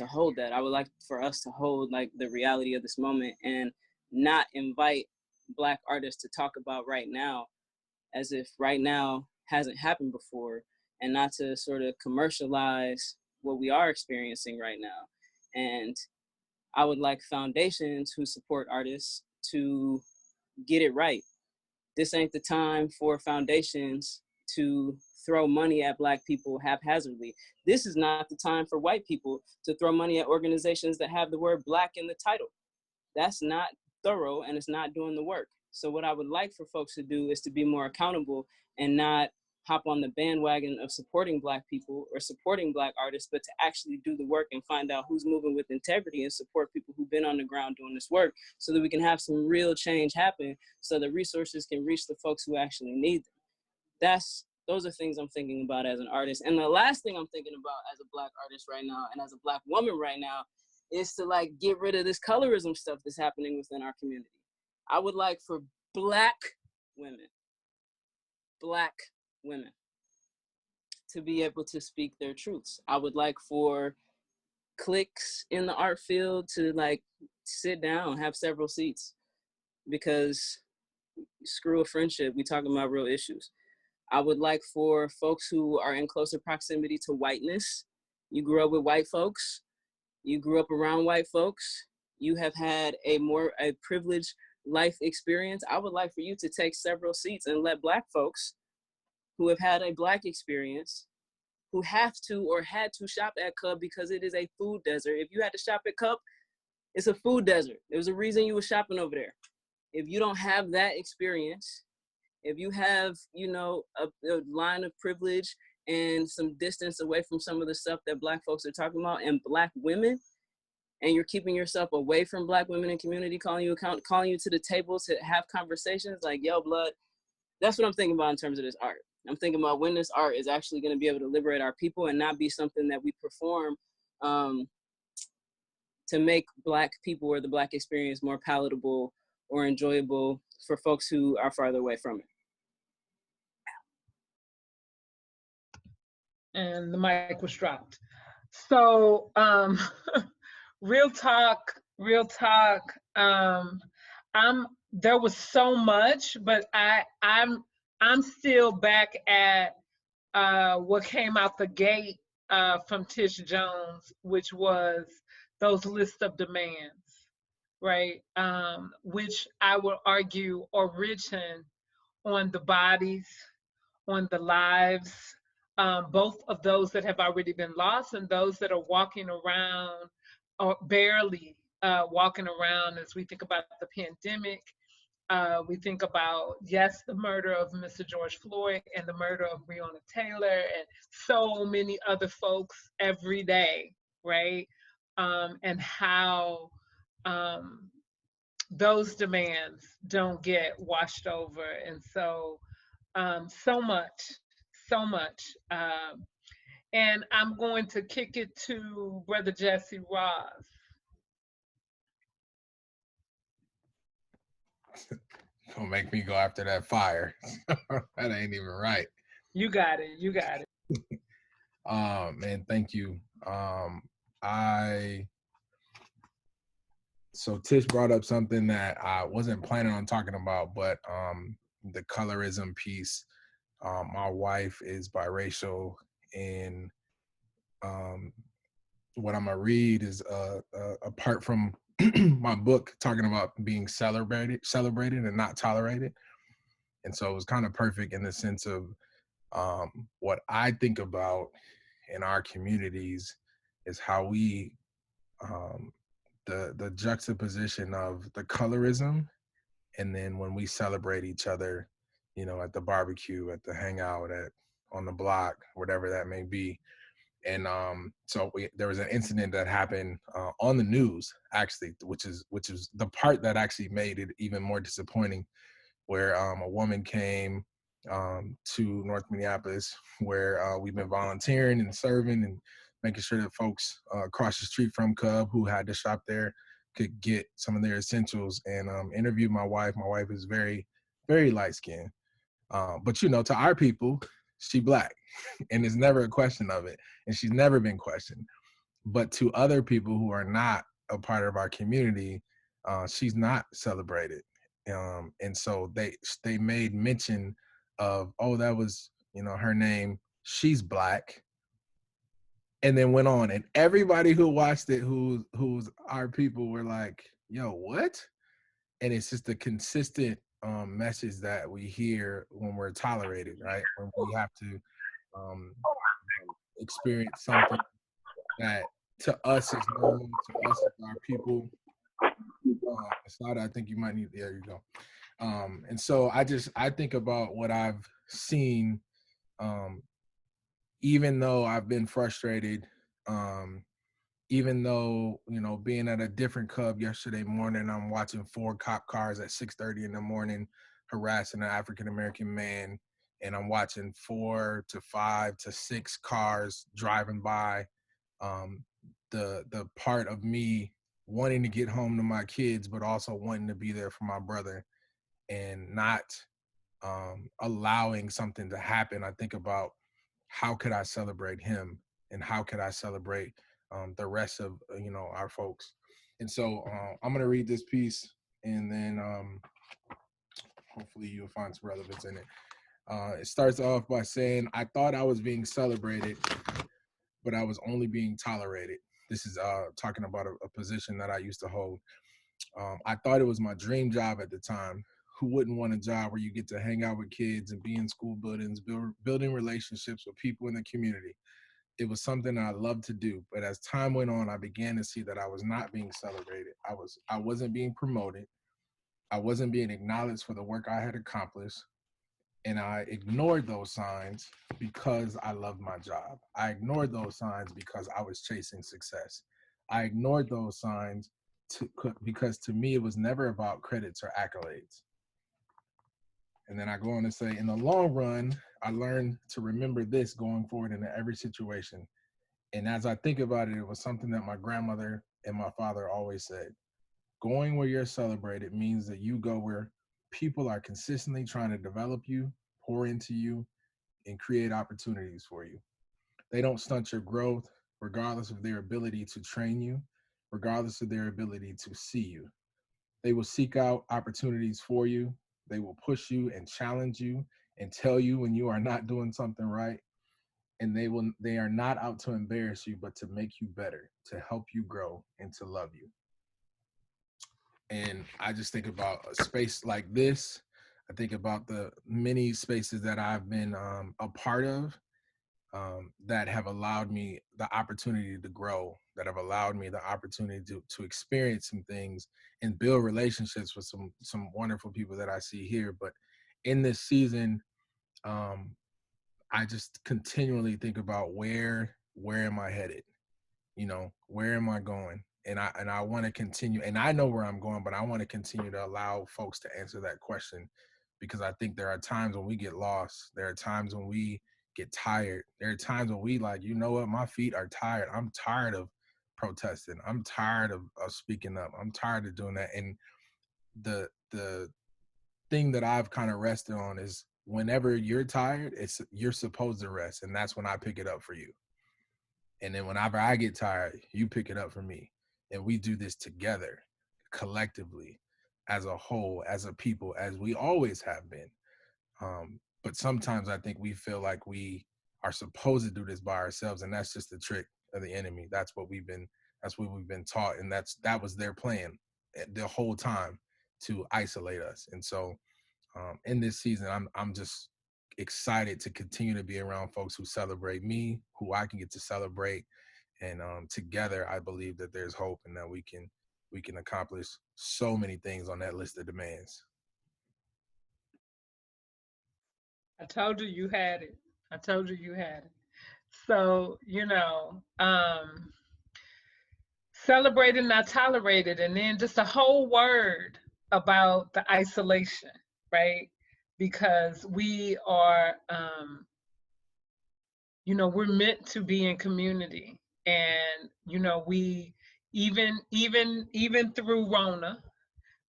hold that. I would like for us to hold like the reality of this moment and not invite Black artists to talk about right now as if right now hasn't happened before, and not to sort of commercialize what we are experiencing right now. And I would like foundations who support artists to get it right. This ain't the time for foundations to throw money at Black people haphazardly. This is not the time for white people to throw money at organizations that have the word Black in the title. That's not thorough, and it's not doing the work. So what I would like for folks to do is to be more accountable and not hop on the bandwagon of supporting Black people or supporting Black artists, but to actually do the work and find out who's moving with integrity and support people who've been on the ground doing this work, so that we can have some real change happen, so that resources can reach the folks who actually need them. Those are things I'm thinking about as an artist. And the last thing I'm thinking about as a Black artist right now and as a Black woman right now is to like get rid of this colorism stuff that's happening within our community. I would like for Black women to be able to speak their truths. I would like for cliques in the art field to like sit down, have several seats, because screw a friendship, we talking about real issues. I would like for folks who are in closer proximity to whiteness, you grew up with white folks, you grew up around white folks, you have had a privileged life experience. I would like for you to take several seats and let Black folks who have had a Black experience, who have to or had to shop at Cub because it is a food desert. If you had to shop at Cub, it's a food desert. There was a reason you were shopping over there. If you don't have that experience, if you have, a line of privilege and some distance away from some of the stuff that Black folks are talking about, and Black women, and you're keeping yourself away from Black women in community, calling you to the table to have conversations like, yo, blood, that's what I'm thinking about in terms of this art. I'm thinking about when this art is actually going to be able to liberate our people and not be something that we perform to make Black people or the Black experience more palatable or enjoyable for folks who are farther away from it. And the mic was dropped. So real talk. There was so much, but I'm still back at what came out the gate from Tish Jones, which was those list of demands, right? Which I would argue are written on the bodies, on the lives, both of those that have already been lost and those that are walking around or barely walking around as we think about the pandemic. We think about, yes, the murder of Mr. George Floyd and the murder of Breonna Taylor and so many other folks every day, right? And how those demands don't get washed over. And so, so much. And I'm going to kick it to Brother Jesse Ross. Don't make me go after that fire. That ain't even right. You got it. Man, thank you. So Tish brought up something that I wasn't planning on talking about, but the colorism piece. My wife is biracial, and what I'm gonna read is apart from my book talking about being celebrated and not tolerated. And so it was kind of perfect in the sense of what I think about in our communities is how we the juxtaposition of the colorism, and then when we celebrate each other, at the barbecue, at the hangout, on the block, whatever that may be. And so there was an incident that happened on the news, actually, which is the part that actually made it even more disappointing, where a woman came to North Minneapolis, where we've been volunteering and serving and making sure that folks across the street from Cub who had to shop there could get some of their essentials, and interviewed my wife. My wife is very, very light-skinned. But, to our people, she Black, and it's never a question of it, and she's never been questioned. But to other people who are not a part of our community, she's not celebrated. And so they made mention of, oh, that was, you know, her name, she's Black, and then went on, and everybody who watched it, who's our people, were like, yo, what? And it's just a consistent message that we hear when we're tolerated, right? When we have to um, experience something that to us is known, to us as our people. Sada, I think you might need, there you go. And so I think about what I've seen, even though I've been frustrated, even though, you know, being at a different club yesterday morning, I'm watching 4 cop cars at 6:30 in the morning harassing an African-American man, and I'm watching 4 to 5 to 6 cars driving by. The part of me wanting to get home to my kids, but also wanting to be there for my brother and not allowing something to happen. I think about how could I celebrate him, and how could I celebrate the rest of, you know, our folks. And so I'm gonna read this piece, and then hopefully you'll find some relevance in it. It starts off by saying, I thought I was being celebrated, but I was only being tolerated. This is talking about a position that I used to hold. I thought it was my dream job at the time. Who wouldn't want a job where you get to hang out with kids and be in school buildings, building relationships with people in the community? It was something I loved to do. But as time went on, I began to see that I was not being celebrated. I wasn't being promoted. I wasn't being acknowledged for the work I had accomplished. And I ignored those signs because I loved my job. I ignored those signs because I was chasing success. I ignored those signs because to me, it was never about credits or accolades. And then I go on to say, in the long run, I learned to remember this going forward into every situation. And as I think about it, it was something that my grandmother and my father always said. Going where you're celebrated means that you go where people are consistently trying to develop you, pour into you, and create opportunities for you. They don't stunt your growth, regardless of their ability to train you, regardless of their ability to see you. They will seek out opportunities for you. They will push you and challenge you and tell you when you are not doing something right. And they are not out to embarrass you, but to make you better, to help you grow, and to love you. And I just think about a space like this. I think about the many spaces that I've been a part of, that have allowed me the opportunity to grow, that have allowed me the opportunity to experience some things and build relationships with some wonderful people that I see here. But in this season, I just continually think about where am I headed? You know, where am I going? And I want to continue, and I know where I'm going, but I want to continue to allow folks to answer that question, because I think there are times when we get lost. There are times when we get tired. There are times when we like, you know what, my feet are tired. I'm tired of protesting. I'm tired of speaking up. I'm tired of doing that. And the thing that I've kind of rested on is whenever you're tired, you're supposed to rest. And that's when I pick it up for you. And then whenever I get tired, you pick it up for me. And we do this together, collectively, as a whole, as a people, as we always have been. But sometimes I think we feel like we are supposed to do this by ourselves, and that's just the trick of the enemy. That's what we've been taught, and that was their plan the whole time, to isolate us. And so in this season, I'm just excited to continue to be around folks who celebrate me, who I can get to celebrate, and together I believe that there's hope, and that we can accomplish so many things on that list of demands. I told you you had it. I told you you had it. So, you know, celebrated, not tolerated, and then just a whole word about the isolation, right? Because we are, you know, we're meant to be in community, and you know, we even through Rona,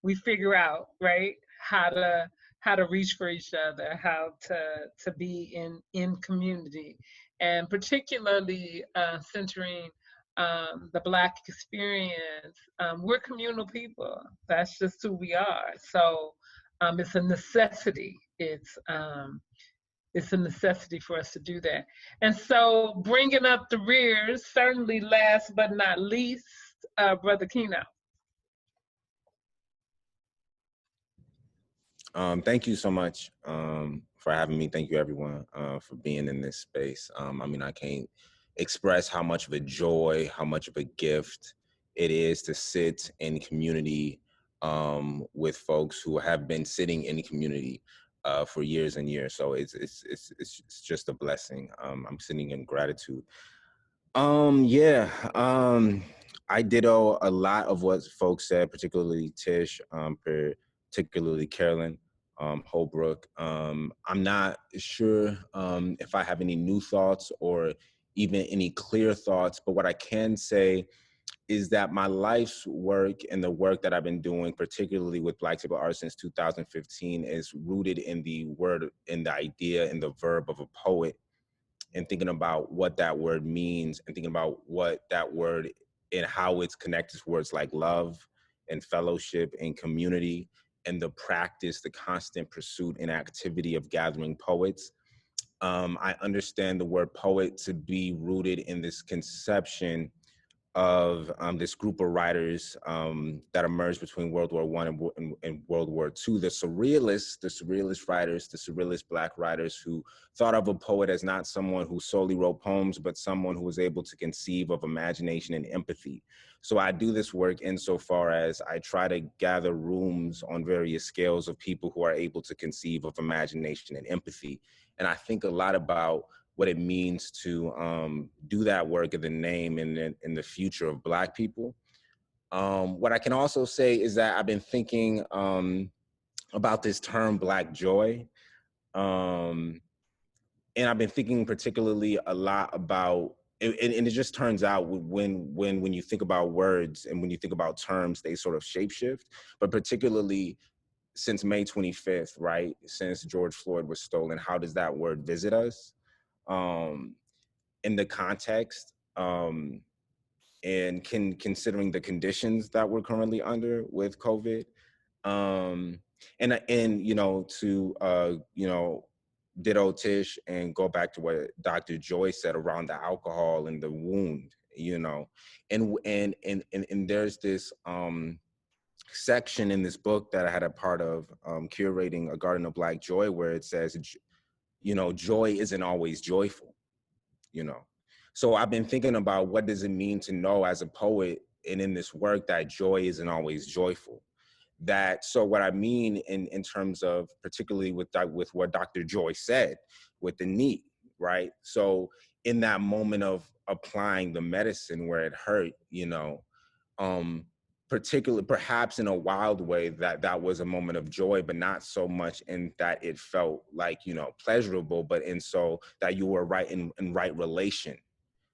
we figure out, right, how to reach for each other, how to be in community, and particularly centering the Black experience, we're communal people. That's just who we are. So it's a necessity. It's a necessity for us to do that. And so bringing up the rears, certainly last but not least, Brother Keno. Thank you so much for having me. Thank you, everyone, for being in this space. I mean, I can't express how much of a joy, how much of a gift it is to sit in community with folks who have been sitting in community for years and years. So it's just a blessing. I'm sitting in gratitude. Yeah. I ditto a lot of what folks said, particularly Tish, particularly Carolyn, Holbrook. I'm not sure if I have any new thoughts or even any clear thoughts, but what I can say is that my life's work and the work that I've been doing, particularly with Black table art since 2015, is rooted in the word, in the idea, in the verb of a poet, and thinking about what that word means and thinking about what that word and how it's connected to words like love and fellowship and community and the practice, the constant pursuit and activity of gathering poets. I understand the word poet to be rooted in this conception of this group of writers that emerged between World War I and World War II, the surrealist writers, the surrealist Black writers who thought of a poet as not someone who solely wrote poems, but someone who was able to conceive of imagination and empathy. So I do this work insofar as I try to gather rooms on various scales of people who are able to conceive of imagination and empathy. And I think a lot about what it means to do that work in the name and in the future of Black people. What I can also say is that I've been thinking about this term Black joy. And I've been thinking particularly a lot about, and it just turns out when you think about words and when you think about terms, they sort of shapeshift, but particularly since May 25th, right? Since George Floyd was stolen, how does that word visit us? In the context and considering the conditions that we're currently under with COVID. And you know, to you know, ditto Tish and go back to what Dr. Joy said around the alcohol and the wound, you know, and there's this section in this book that I had a part of, curating A Garden of Black Joy, where it says, you know, joy isn't always joyful, you know. So I've been thinking about what does it mean to know as a poet and in this work that joy isn't always joyful. That, so what I mean in terms of particularly with what Dr. Joy said with the knee, right? So in that moment of applying the medicine where it hurt, you know, particularly perhaps in a wild way, that was a moment of joy, but not so much in that it felt like, you know, pleasurable, but in so that you were right in right relation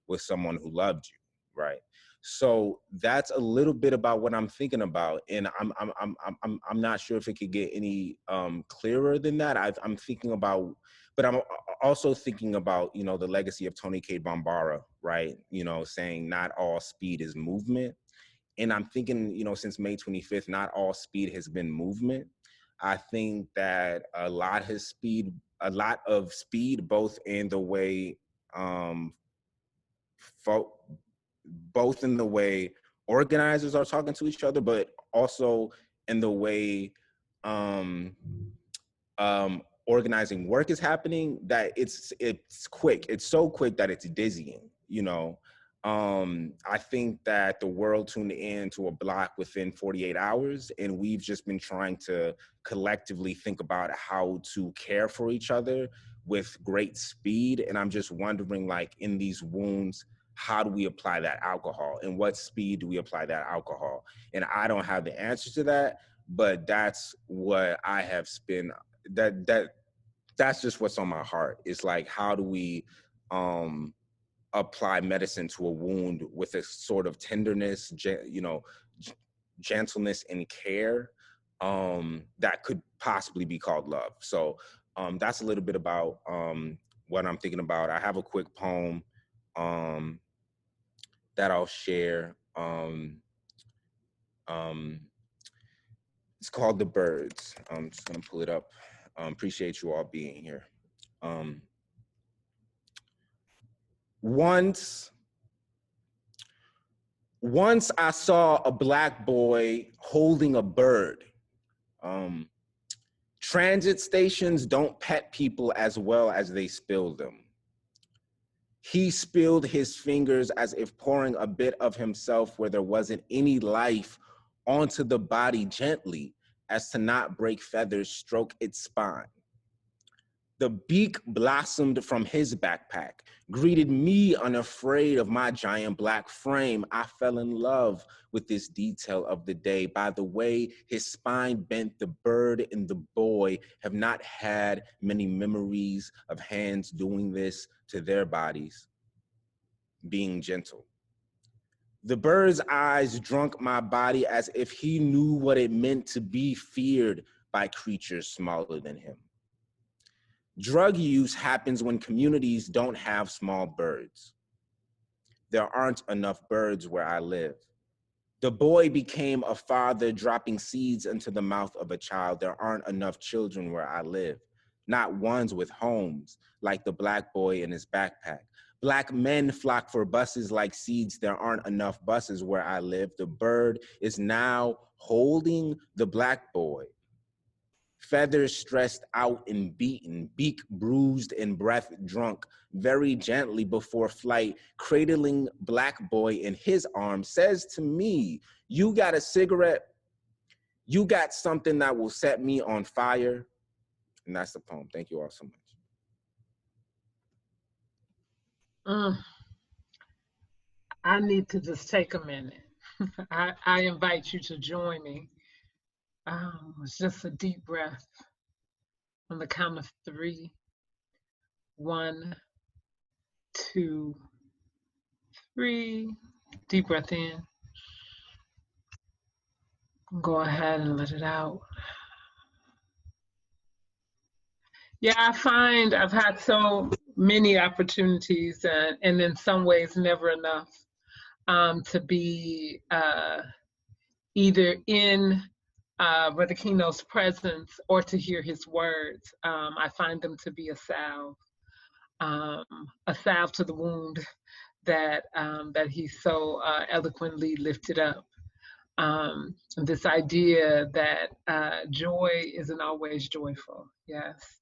with someone who loved you, right? So that's a little bit about what I'm thinking about, and I'm not sure if it could get any clearer than that. I'm thinking about, but I'm also thinking about, you know, the legacy of Tony K. Bambara, right? You know, saying not all speed is movement. And I'm thinking, you know, since May 25th, not all speed has been movement. I think that a lot of speed, both in the way, both in the way organizers are talking to each other, but also in the way organizing work is happening, that it's quick. It's so quick that it's dizzying, you know. I think that the world tuned in to a block within 48 hours, and we've just been trying to collectively think about how to care for each other with great speed. And I'm just wondering, like, in these wounds, how do we apply that alcohol, and what speed do we apply that alcohol? And I don't have the answer to that, but that's what I have been, that's just what's on my heart. It's like, how do we apply medicine to a wound with a sort of tenderness, you know, gentleness and care that could possibly be called love. So that's a little bit about what I'm thinking about. I have a quick poem that I'll share. It's called The Birds. I'm just gonna pull it up. Appreciate you all being here. Once I saw a Black boy holding a bird. Transit stations don't pet people as well as they spill them. He spilled his fingers as if pouring a bit of himself where there wasn't any life onto the body gently as to not break feathers, stroke its spine. The beak blossomed from his backpack, greeted me unafraid of my giant Black frame. I fell in love with this detail of the day. By the way, his spine bent, the bird and the boy have not had many memories of hands doing this to their bodies, being gentle. The bird's eyes drunk my body as if he knew what it meant to be feared by creatures smaller than him. Drug use happens when communities don't have small birds. There aren't enough birds where I live. The boy became a father, dropping seeds into the mouth of a child. There aren't enough children where I live, not ones with homes, like the Black boy in his backpack. Black men flock for buses like seeds. There aren't enough buses where I live. The bird is now holding the Black boy. Feathers stressed out and beaten, beak bruised and breath drunk, very gently before flight, cradling Black boy in his arms, says to me, "You got a cigarette? You got something that will set me on fire?" And that's the poem. Thank you all so much. I need to just take a minute. I invite you to join me. It's just a deep breath on the count of 3. 1, 2, 3. Deep breath in. Go ahead and let it out. Yeah, I find I've had so many opportunities and in some ways never enough to be either in Brother Keno's presence or to hear his words. I find them to be a salve to the wound that he so eloquently lifted up. This idea that joy isn't always joyful, yes,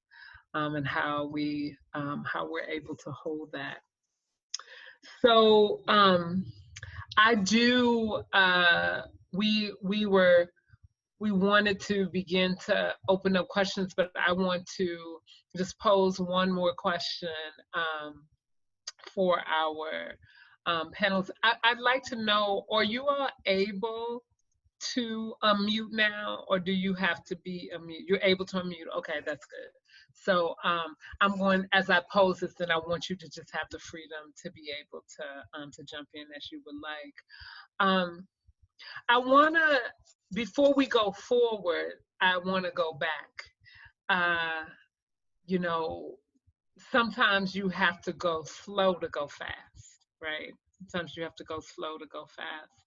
and how we're able to hold that. So I do. We wanted to begin to open up questions, but I want to just pose one more question for our panels. I'd like to know, are you all able to unmute now, or do you have to be unmute? You're able to unmute. Okay, that's good. So I'm going, as I pose this, then I want you to just have the freedom to be able to jump in as you would like. I want to, before we go forward, I want to go back. You know, sometimes you have to go slow to go fast, right? Sometimes you have to go slow to go fast.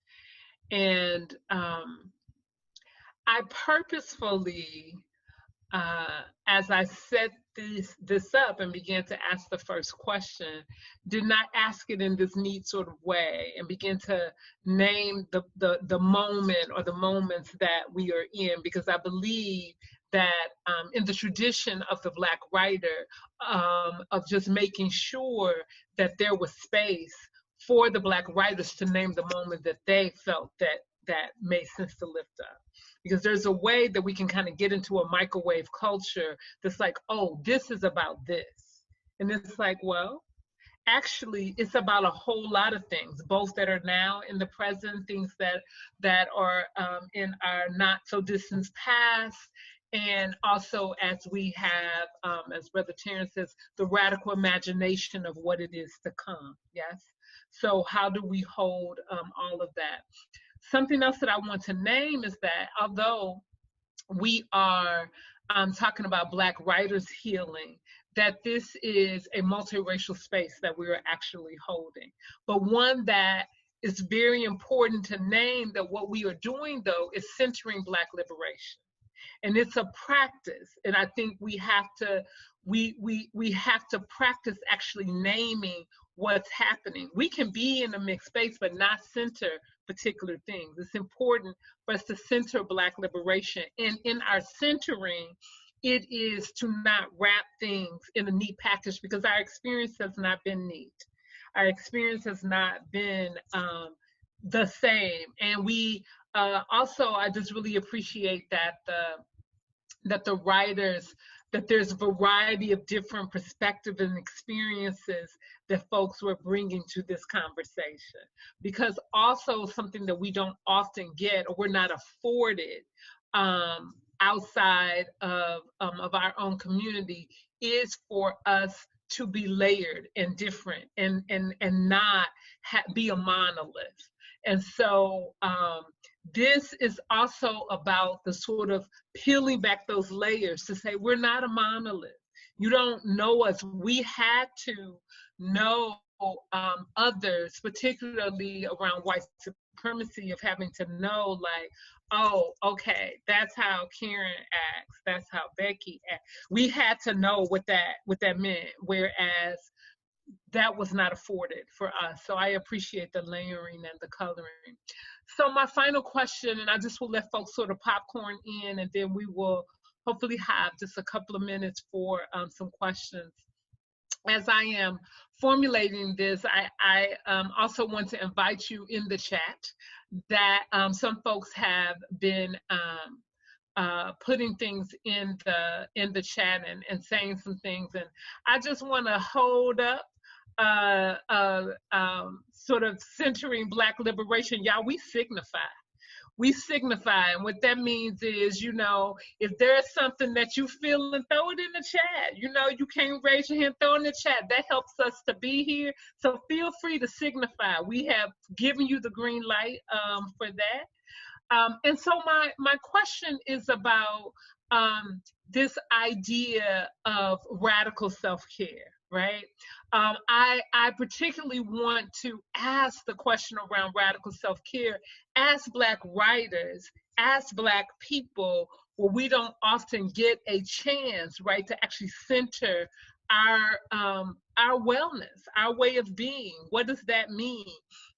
And I purposefully, as I set this up and began to ask the first question, did not ask it in this neat sort of way and begin to name the moment or the moments that we are in, because I believe that in the tradition of the Black writer, of just making sure that there was space for the Black writers to name the moment that they felt that made sense to lift up. Because there's a way that we can kind of get into a microwave culture that's like, oh, this is about this. And it's like, well, actually, it's about a whole lot of things, both that are now in the present, things that are in our not so distant past, and also as we have, as Brother Terrence says, the radical imagination of what it is to come, yes? So how do we hold all of that? Something else that I want to name is that although we are talking about Black writers healing, that this is a multiracial space that we are actually holding, but one that it's very important to name that what we are doing, though, is centering Black liberation. And it's a practice. And I think we have to practice actually naming what's happening. We can be in a mixed space, but not center particular things. It's important for us to center Black liberation. And in our centering, it is to not wrap things in a neat package, because our experience has not been neat. Our experience has not been the same. And we also, I just really appreciate that the writers, that there's a variety of different perspectives and experiences that folks were bringing to this conversation. Because also something that we don't often get, or we're not afforded outside of our own community, is for us to be layered and different and not be a monolith. And so this is also about the sort of peeling back those layers to say, we're not a monolith. You don't know us. We had to know others, particularly around white supremacy, of having to know, like, oh, okay, that's how Karen acts, that's how Becky acts. We had to know what that meant, whereas that was not afforded for us. So I appreciate the layering and the coloring. So my final question, and I just will let folks sort of popcorn in, and then we will hopefully have just a couple of minutes for some questions. As I am formulating this, I also want to invite you in the chat that some folks have been putting things in the chat and saying some things, and I just want to hold up sort of centering Black liberation. Y'all, we signify. We signify, and what that means is, you know, if there's something that you feel, and throw it in the chat. You know, you can't raise your hand, throw it in the chat. That helps us to be here. So feel free to signify. We have given you the green light for that. And so my question is about this idea of radical self-care, right? I particularly want to ask the question around radical self-care as Black writers, as Black people, where we don't often get a chance, right, to actually center our wellness, our way of being. What does that mean?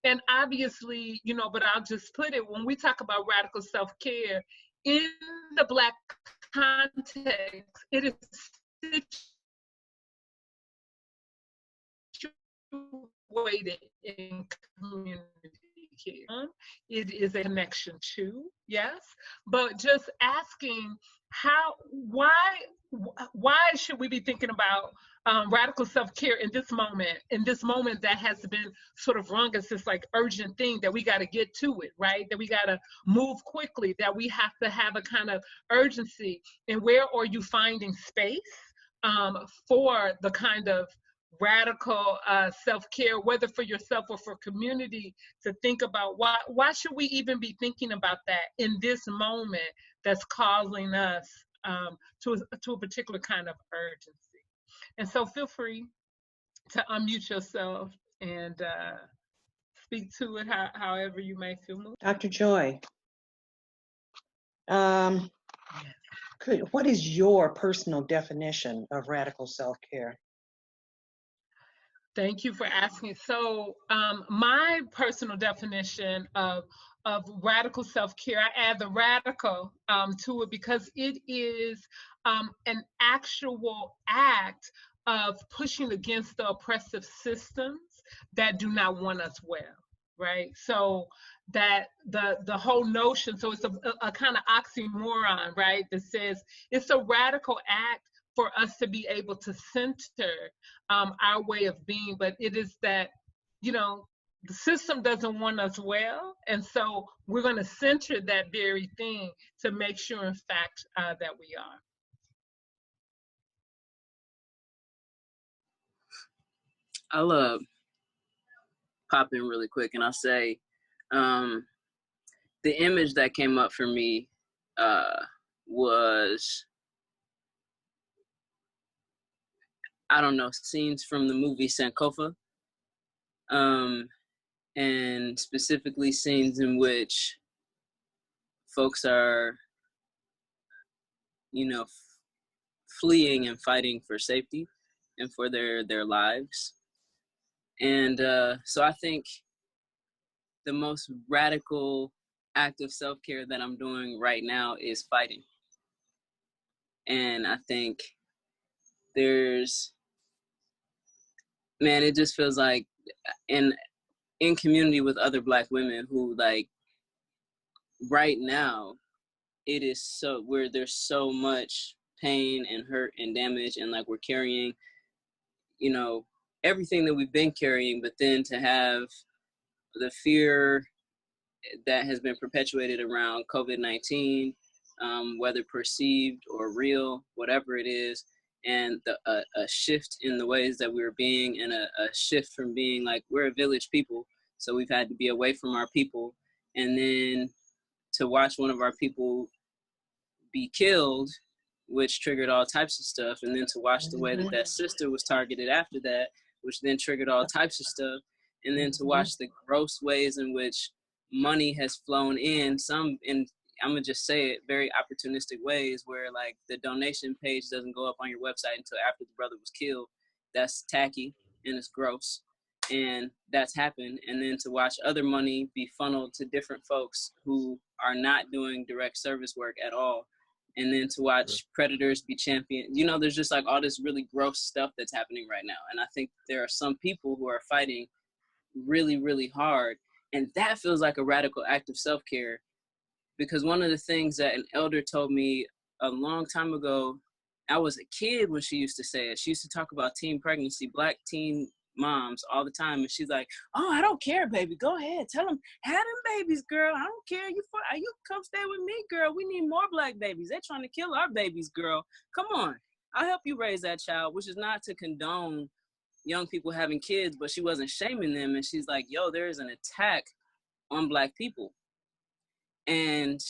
And obviously, you know, but I'll just put it, when we talk about radical self-care in the Black context, it is situated in community care. It is a connection to, yes, but just asking why should we be thinking about radical self-care in this moment that has been sort of rung as this like urgent thing that we got to get to it, right? That we got to move quickly, that we have to have a kind of urgency. And where are you finding space for the kind of radical self-care, whether for yourself or for community, to think about why should we even be thinking about that in this moment that's causing us to a particular kind of urgency. And so feel free to unmute yourself and speak to it however you may feel moved. Dr. Joy, what is your personal definition of radical self-care? Thank you for asking. So my personal definition of radical self-care, I add the radical to it because it is an actual act of pushing against the oppressive systems that do not want us well, right? So that the whole notion, so it's a kind of oxymoron, right? That says it's a radical act for us to be able to center our way of being, but it is that, you know, the system doesn't want us well, and so we're going to center that very thing to make sure, in fact, that we are. I'll pop in really quick, and I'll say the image that came up for me was, I don't know, scenes from the movie Sankofa. and specifically scenes in which folks are, you know, fleeing and fighting for safety and for their lives. And so I think the most radical act of self-care that I'm doing right now is fighting. And I think there's, man, it just feels like in community with other Black women who, like, right now, it is so, where there's so much pain and hurt and damage, and like we're carrying, you know, everything that we've been carrying, but then to have the fear that has been perpetuated around COVID-19, whether perceived or real, whatever it is, and a shift in the ways that we're being, and a shift from being like, we're a village people, so we've had to be away from our people, and then to watch one of our people be killed, which triggered all types of stuff, and then to watch the way that that sister was targeted after that, which then triggered all types of stuff, and then to watch the gross ways in which money has flown in, some in, I'm gonna just say it, very opportunistic ways, where like the donation page doesn't go up on your website until after the brother was killed. That's tacky and it's gross, and that's happened. And then to watch other money be funneled to different folks who are not doing direct service work at all, and then to watch predators be championed. You know, there's just like all this really gross stuff that's happening right now. And I think there are some people who are fighting really, really hard. And that feels like a radical act of self-care, because one of the things that an elder told me a long time ago, I was a kid when she used to say it. She used to talk about teen pregnancy, Black teen moms all the time. And she's like, oh, I don't care, baby. Go ahead. Tell them, have them babies, girl. I don't care. You come stay with me, girl. We need more Black babies. They're trying to kill our babies, girl. Come on. I'll help you raise that child, which is not to condone young people having kids, but she wasn't shaming them. And she's like, yo, there is an attack on Black people. And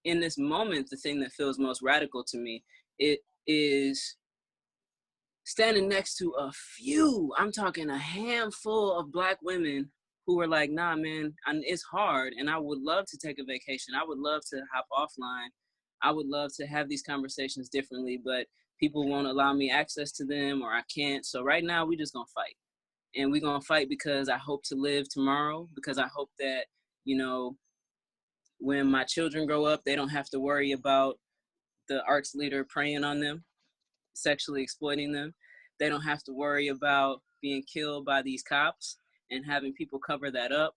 in this moment, the thing that feels most radical to me, it is standing next to a few, I'm talking a handful of Black women who are like, nah, man, it's hard. And I would love to take a vacation. I would love to hop offline. I would love to have these conversations differently, but people won't allow me access to them, or I can't. So right now we just gonna fight. And we're gonna fight because I hope to live tomorrow, because I hope that, you know, when my children grow up, they don't have to worry about the arts leader preying on them, sexually exploiting them. They don't have to worry about being killed by these cops and having people cover that up.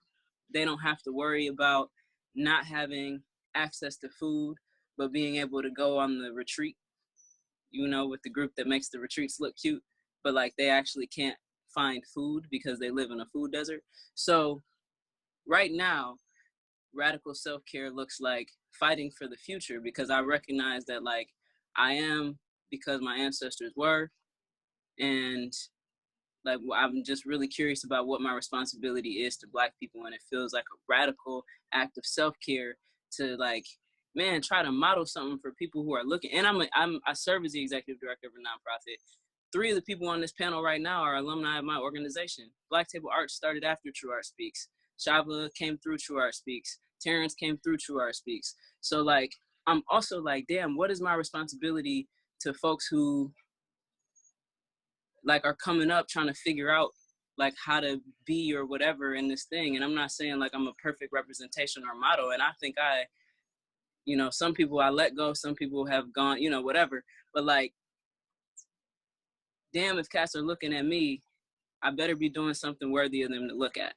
They don't have to worry about not having access to food, but being able to go on the retreat, you know, with the group that makes the retreats look cute, but like they actually can't find food because they live in a food desert. So right now, radical self-care looks like fighting for the future, because I recognize that like I am because my ancestors were, and like I'm just really curious about what my responsibility is to Black people, and it feels like a radical act of self-care to like, man, try to model something for people who are looking. And I serve as the executive director of a nonprofit. 3 of the people on this panel right now are alumni of my organization. Black Table Arts started after True Art Speaks. Shava came through True Art Speaks. Terrence came through True Art Speaks. So like, I'm also like, damn, what is my responsibility to folks who like are coming up trying to figure out like how to be or whatever in this thing. And I'm not saying like I'm a perfect representation or model. And I think you know, some people I let go, some people have gone, you know, whatever. But like, damn, if cats are looking at me, I better be doing something worthy of them to look at.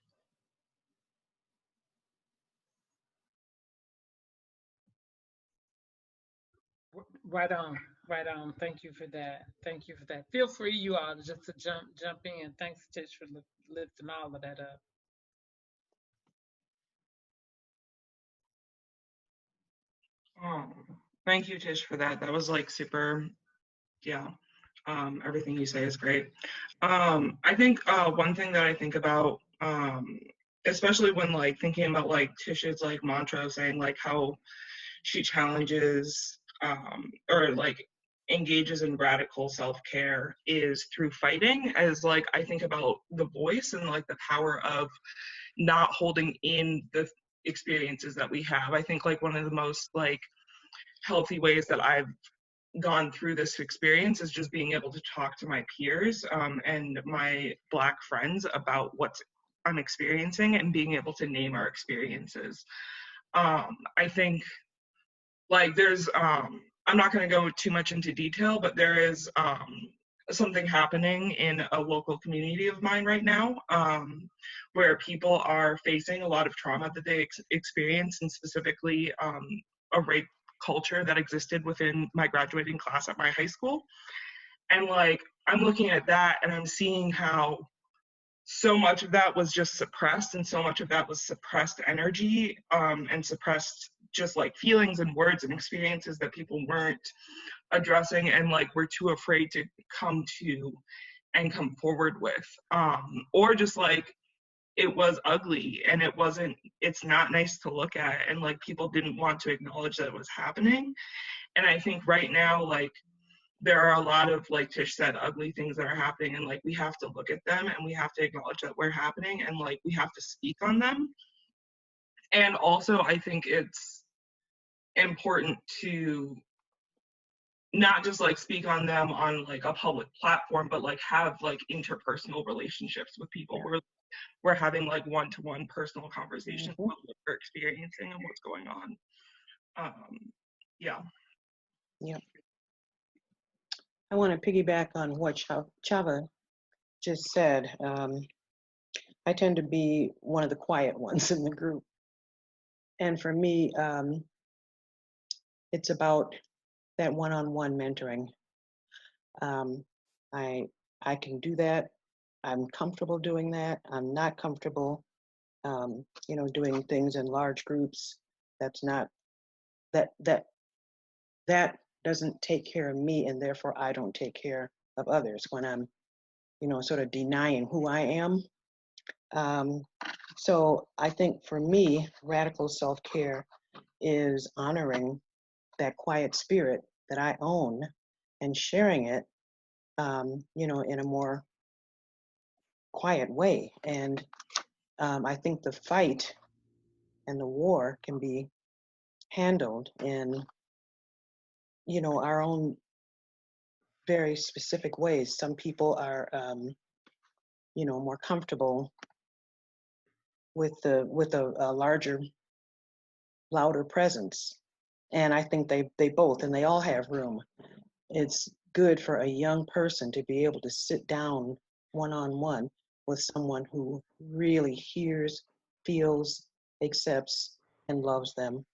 Right on, right on. Thank you for that. Thank you for that. Feel free, you all, just to jump in. Thanks, Tish, for lifting all of that up. Thank you, Tish, for that. That was like super, yeah. Everything you say is great. I think one thing that I think about, especially when like thinking about like Tish's like mantra saying like how she challenges or like engages in radical self-care is through fighting, as like I think about the voice and like the power of not holding in the experiences that we have. I think like one of the most like healthy ways that I've gone through this experience is just being able to talk to my peers and my Black friends about what I'm experiencing and being able to name our experiences. I think like there's I'm not going to go too much into detail, but there is something happening in a local community of mine right now where people are facing a lot of trauma that they experience, and specifically a rape culture that existed within my graduating class at my high school. And like I'm looking at that and I'm seeing how so much of that was just suppressed, and so much of that was suppressed energy and suppressed just like feelings and words and experiences that people weren't addressing and like were too afraid to come to and come forward with, or just like it was ugly and it's not nice to look at, and like people didn't want to acknowledge that it was happening. And I think right now like there are a lot of, like Tish said, ugly things that are happening, and like we have to look at them and we have to acknowledge that we're happening, and like we have to speak on them. And also I think it's important to not just like speak on them on like a public platform, but like have like interpersonal relationships with people where we're having like one-to-one personal conversations about what we're experiencing and what's going on. Yeah. I want to piggyback on what Chava just said. I tend to be one of the quiet ones in the group. And for me, it's about that one-on-one mentoring. I can do that. I'm comfortable doing that. I'm not comfortable, doing things in large groups. That's not, that doesn't take care of me, and therefore I don't take care of others when I'm, sort of denying who I am. So I think for me, radical self-care is honoring that quiet spirit that I own and sharing it, in a more quiet way. And I think the fight and the war can be handled in, our own very specific ways. Some people are, more comfortable with a larger, louder presence. And I think they both, and they all have room. It's good for a young person to be able to sit down one-on-one with someone who really hears, feels, accepts, and loves them,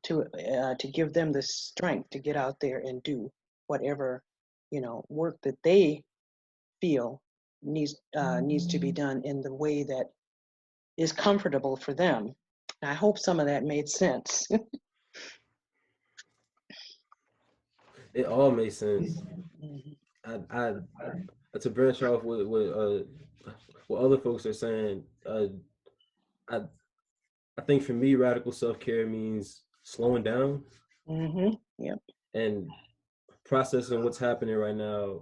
to give them the strength to get out there and do whatever, work that they feel needs to be done in the way that is comfortable for them. I hope some of that made sense. It all makes sense. I to branch off with what other folks are saying. I think for me, radical self-care means slowing down. Yep. And processing what's happening right now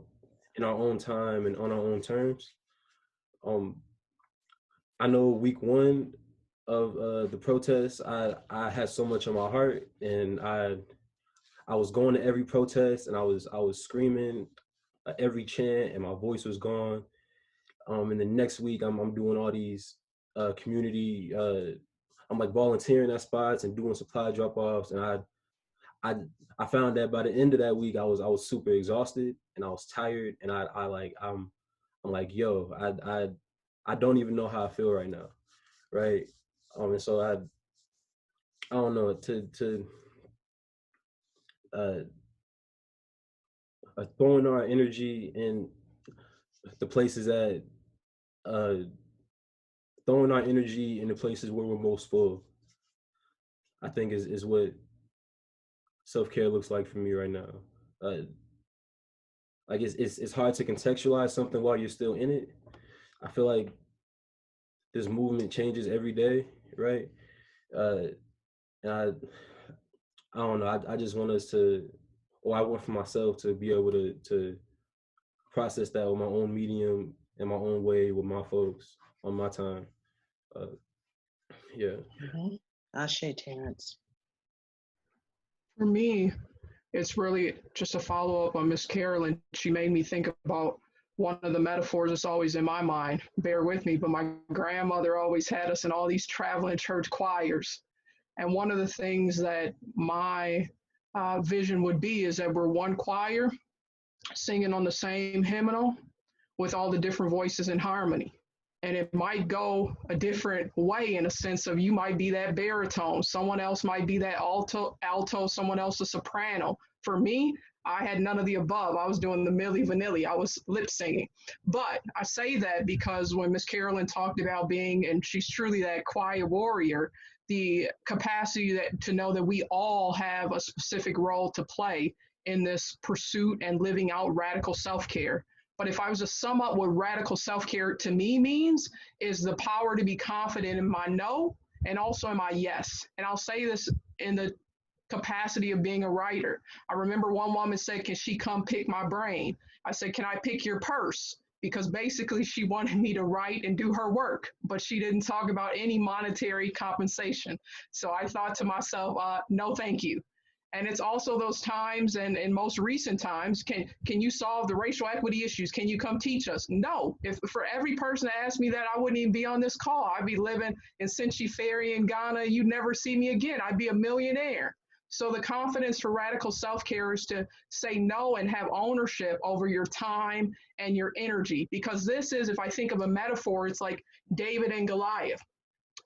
in our own time and on our own terms. I know week one of the protests, I had so much on my heart, and I was going to every protest, and I was screaming every chant, and my voice was gone. And the next week, I'm doing all these community. I'm like volunteering at spots and doing supply drop-offs, and I found that by the end of that week, I was super exhausted and I was tired, and I'm like, yo, I don't even know how I feel right now, right? And so I don't know, to throwing our energy in the places that throwing our energy in the places where we're most full, I think is what self-care looks like for me right now. Like it's hard to contextualize something while you're still in it. I feel like this movement changes every day, right? And I don't know. I just want us to, or I want for myself to be able to process that with my own medium in my own way with my folks on my time. Yeah. Mm-hmm. Ashe, Terrence. For me, it's really just a follow up on Miss Carolyn. She made me think about one of the metaphors that's always in my mind. Bear with me, but my grandmother always had us in all these traveling church choirs. And one of the things that my vision would be is that we're one choir singing on the same hymnal with all the different voices in harmony. And it might go a different way in a sense of you might be that baritone, someone else might be that alto, someone else a soprano. For me, I had none of the above. I was doing the Milli Vanilli. I was lip singing. But I say that because when Miss Carolyn talked about being, and she's truly that quiet warrior, the capacity to know that we all have a specific role to play in this pursuit and living out radical self-care. But if I was to sum up what radical self-care to me means, is the power to be confident in my no and also in my yes. And I'll say this in the capacity of being a writer. I remember one woman said, "Can she come pick my brain?" I said, "Can I pick your purse?" Because basically she wanted me to write and do her work, but she didn't talk about any monetary compensation. So I thought to myself, no, thank you. And it's also those times, and in most recent times, can you solve the racial equity issues? Can you come teach us? No. If for every person that asked me that, I wouldn't even be on this call. I'd be living in Senchi Ferry in Ghana. You'd never see me again. I'd be a millionaire. So the confidence for radical self-care is to say no and have ownership over your time and your energy. Because this is, if I think of a metaphor, it's like David and Goliath.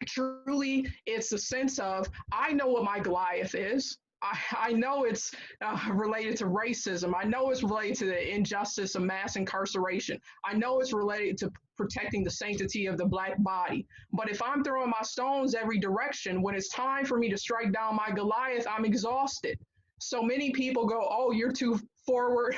Truly, it's the sense of, I know what my Goliath is. I know it's related to racism. I know it's related to the injustice of mass incarceration. I know it's related to protecting the sanctity of the Black body. But if I'm throwing my stones every direction, when it's time for me to strike down my Goliath, I'm exhausted. So many people go, "Oh, you're too forward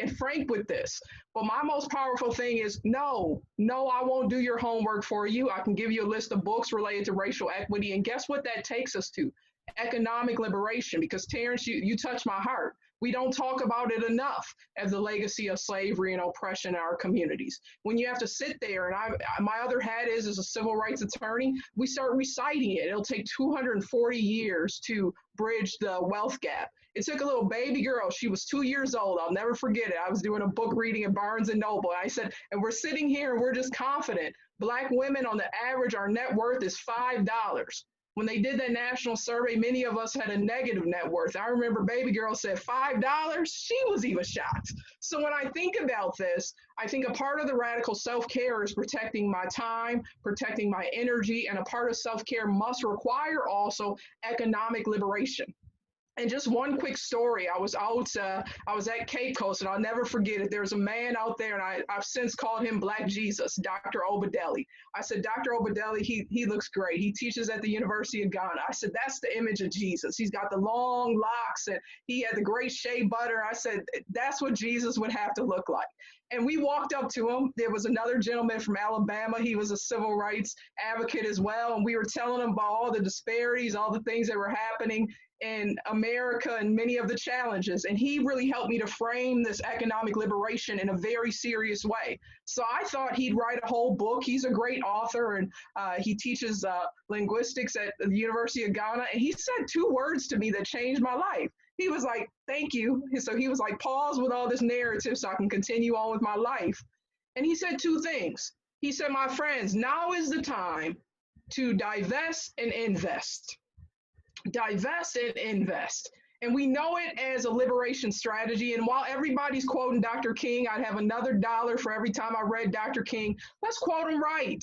and frank with this." But my most powerful thing is, no, I won't do your homework for you. I can give you a list of books related to racial equity. And guess what that takes us to? Economic liberation. Because Terrence, you touch my heart. We don't talk about it enough as the legacy of slavery and oppression in our communities. When you have to sit there, and my other hat is as a civil rights attorney, we start reciting it. It'll take 240 years to bridge the wealth gap. It took a little baby girl. She was 2 years old. I'll never forget it. I was doing a book reading at Barnes & Noble. I said, and we're sitting here and we're just confident. Black women on the average, our net worth is $5. When they did that national survey, many of us had a negative net worth. I remember baby girl said $5. She was even shocked. So when I think about this, I think a part of the radical self-care is protecting my time, protecting my energy, and a part of self-care must require also economic liberation. And just one quick story. I was at Cape Coast, and I'll never forget it. There's a man out there, and I've since called him Black Jesus, Dr. Obadeli. I said, "Dr. Obadeli, he looks great. He teaches at the University of Ghana." I said, "That's the image of Jesus. He's got the long locks, and he had the great shea butter." I said, "That's what Jesus would have to look like." And we walked up to him. There was another gentleman from Alabama. He was a civil rights advocate as well. And we were telling him about all the disparities, all the things that were happening in America and many of the challenges. And he really helped me to frame this economic liberation in a very serious way. So I thought he'd write a whole book. He's a great author, and he teaches linguistics at the University of Ghana. And he said 2 words to me that changed my life. He was like, "Thank you." So he was like, "Pause with all this narrative so I can continue on with my life." And he said 2 things. He said, "My friends, now is the time to divest and invest." Divest and invest. And we know it as a liberation strategy. And while everybody's quoting Dr. King, I'd have another dollar for every time I read Dr. King. Let's quote him right.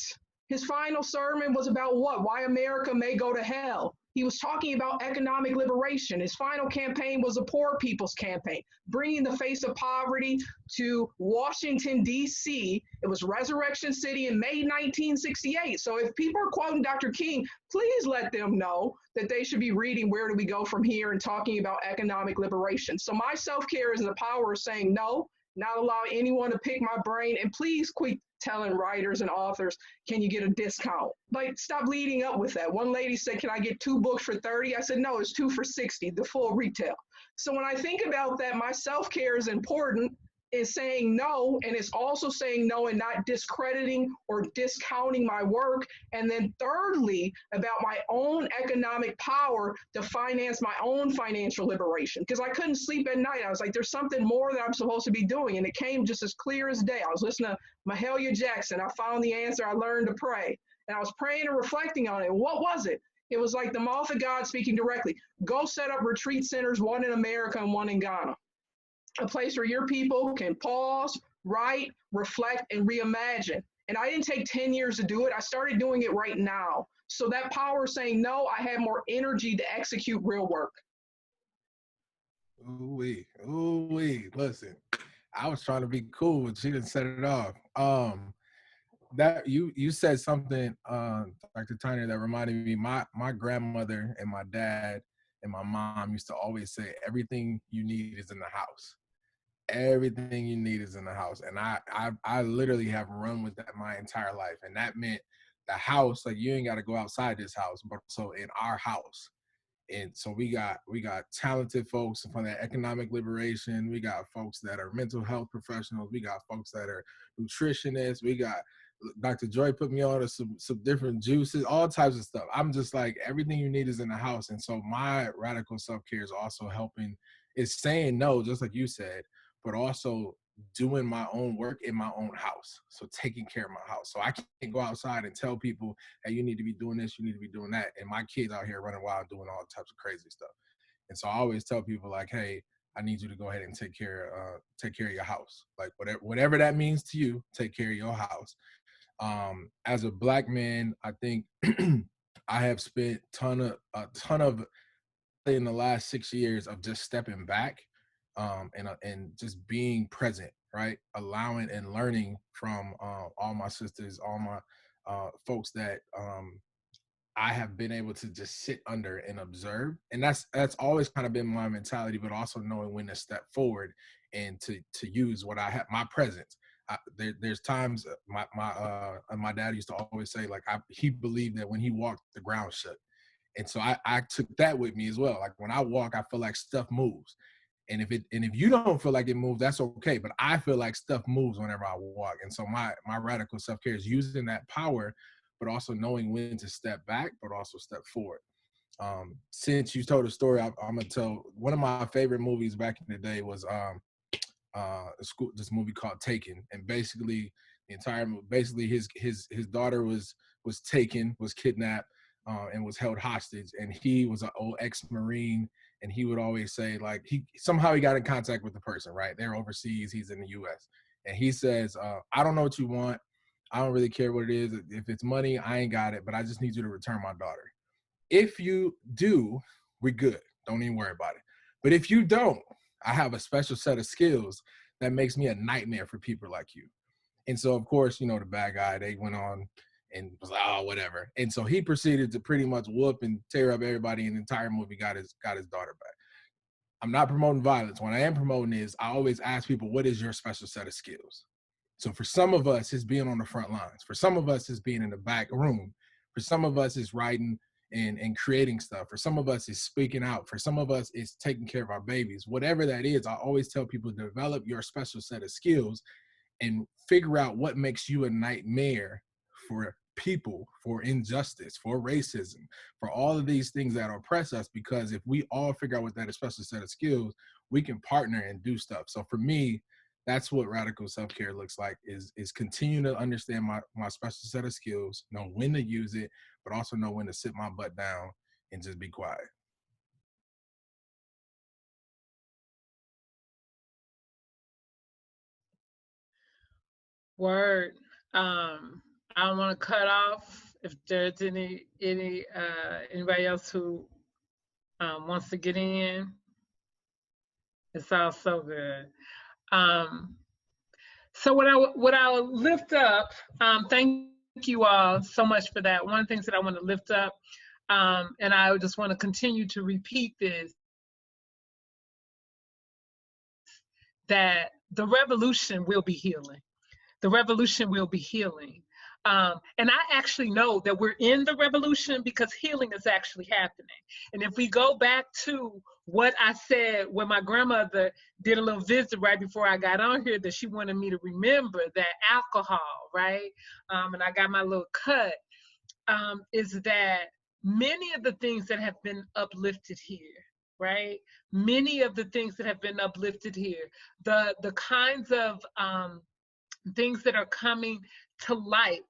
His final sermon was about what? Why America may go to hell. He was talking about economic liberation. His final campaign was a poor people's campaign, bringing the face of poverty to Washington, D.C. It was Resurrection City in May 1968. So if people are quoting Dr. King, please let them know that they should be reading Where Do We Go From Here and talking about economic liberation. So my self-care is the power of saying no, not allow anyone to pick my brain, and please quit telling writers and authors, "Can you get a discount?" Like, stop leading up with that. One lady said, "Can I get 2 books for 30? I said, "No, it's 2 for 60, the full retail." So when I think about that, my self-care is important, is saying no, and it's also saying no and not discrediting or discounting my work. And then thirdly, about my own economic power to finance my own financial liberation. Because I couldn't sleep at night. I was like, there's something more that I'm supposed to be doing. And it came just as clear as day. I was listening to Mahalia Jackson. I found the answer. I learned to pray. And I was praying and reflecting on it. What was it? It was like the mouth of God speaking directly. Go set up retreat centers, one in America and one in Ghana. A place where your people can pause, write, reflect, and reimagine. And I didn't take 10 years to do it. I started doing it right now. So that power of saying no, I had more energy to execute real work. Ooh-wee, ooh-wee. Listen, I was trying to be cool, but she didn't set it off. That you said something, Dr. Tyner, that reminded me. My grandmother and my dad and my mom used to always say, everything you need is in the house. Everything you need is in the house. And I literally have run with that my entire life. And that meant the house, like you ain't got to go outside this house, but so in our house. And so we got talented folks from that economic liberation. We got folks that are mental health professionals. We got folks that are nutritionists. We got Dr. Joy put me on to some different juices, all types of stuff. I'm just like, everything you need is in the house. And so my radical self-care is also helping, is saying no, just like you said, but also doing my own work in my own house. So taking care of my house. So I can't go outside and tell people, hey, you need to be doing this, you need to be doing that. And my kids out here running wild doing all types of crazy stuff. And so I always tell people like, hey, I need you to go ahead and take care of your house. Like whatever that means to you, take care of your house. As a Black man, I think I have spent a ton of in the last 6 years of just stepping back and just being present, right? Allowing and learning from all my sisters, all my folks that I have been able to just sit under and observe. And that's always kind of been my mentality, but also knowing when to step forward and to use what I have, my presence. There's times my dad used to always say, like, he believed that when he walked, the ground shook. And so I took that with me as well. Like when I walk, I feel like stuff moves. And if you don't feel like it moves, that's okay. But I feel like stuff moves whenever I walk. And so my radical self-care is using that power, but also knowing when to step back, but also step forward. Since you told a story, I'm gonna tell one of my favorite movies back in the day was this movie called Taken. And basically the entire basically his daughter was taken, was kidnapped, and was held hostage. And he was an old ex-Marine, and he would always say, like, he got in contact with the person, right? They're overseas, he's in the US. And he says, I don't know what you want. I don't really care what it is. If it's money, I ain't got it, but I just need you to return my daughter. If you do, we're good. Don't even worry about it. But if you don't, I have a special set of skills that makes me a nightmare for people like you. And so, of course, you know, the bad guy, they went on and was like, oh, whatever. And so he proceeded to pretty much whoop and tear up everybody, and the entire movie got his daughter back. I'm not promoting violence. What I am promoting is I always ask people, what is your special set of skills? So for some of us, it's being on the front lines. For some of us, it's being in the back room. For some of us, it's writing and creating stuff. For some of us, it's speaking out. For some of us, it's taking care of our babies. Whatever that is, I always tell people, develop your special set of skills and figure out what makes you a nightmare for people, for injustice, for racism, for all of these things that oppress us. Because if we all figure out what that special set of skills, we can partner and do stuff. So for me, that's what radical self-care looks like, is continue to understand my special set of skills, know when to use it, but also know when to sit my butt down and just be quiet. Word. I don't want to cut off if there's anybody else who wants to get in. It sounds so good. So what I'll lift up, thank you all so much for that. One of the things that I want to lift up, and I just want to continue to repeat this, that the revolution will be healing. The revolution will be healing. And I actually know that we're in the revolution because healing is actually happening. And if we go back to what I said when my grandmother did a little visit right before I got on here, that she wanted me to remember that alcohol, right? And I got my little cut, is that many of the things that have been uplifted here, right? Many of the things that have been uplifted here, the kinds of things that are coming to light.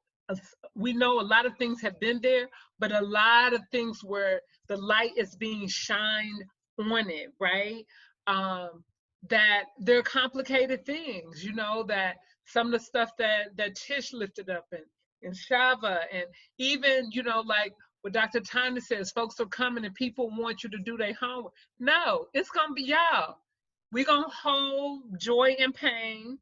We know a lot of things have been there, but a lot of things where the light is being shined on it, right? That they're complicated things, you know, that some of the stuff that Tish lifted up and Shava, and even, you know, like what Dr. Tyner says, folks are coming and people want you to do their homework. No, it's gonna be y'all. We're gonna hold joy and pain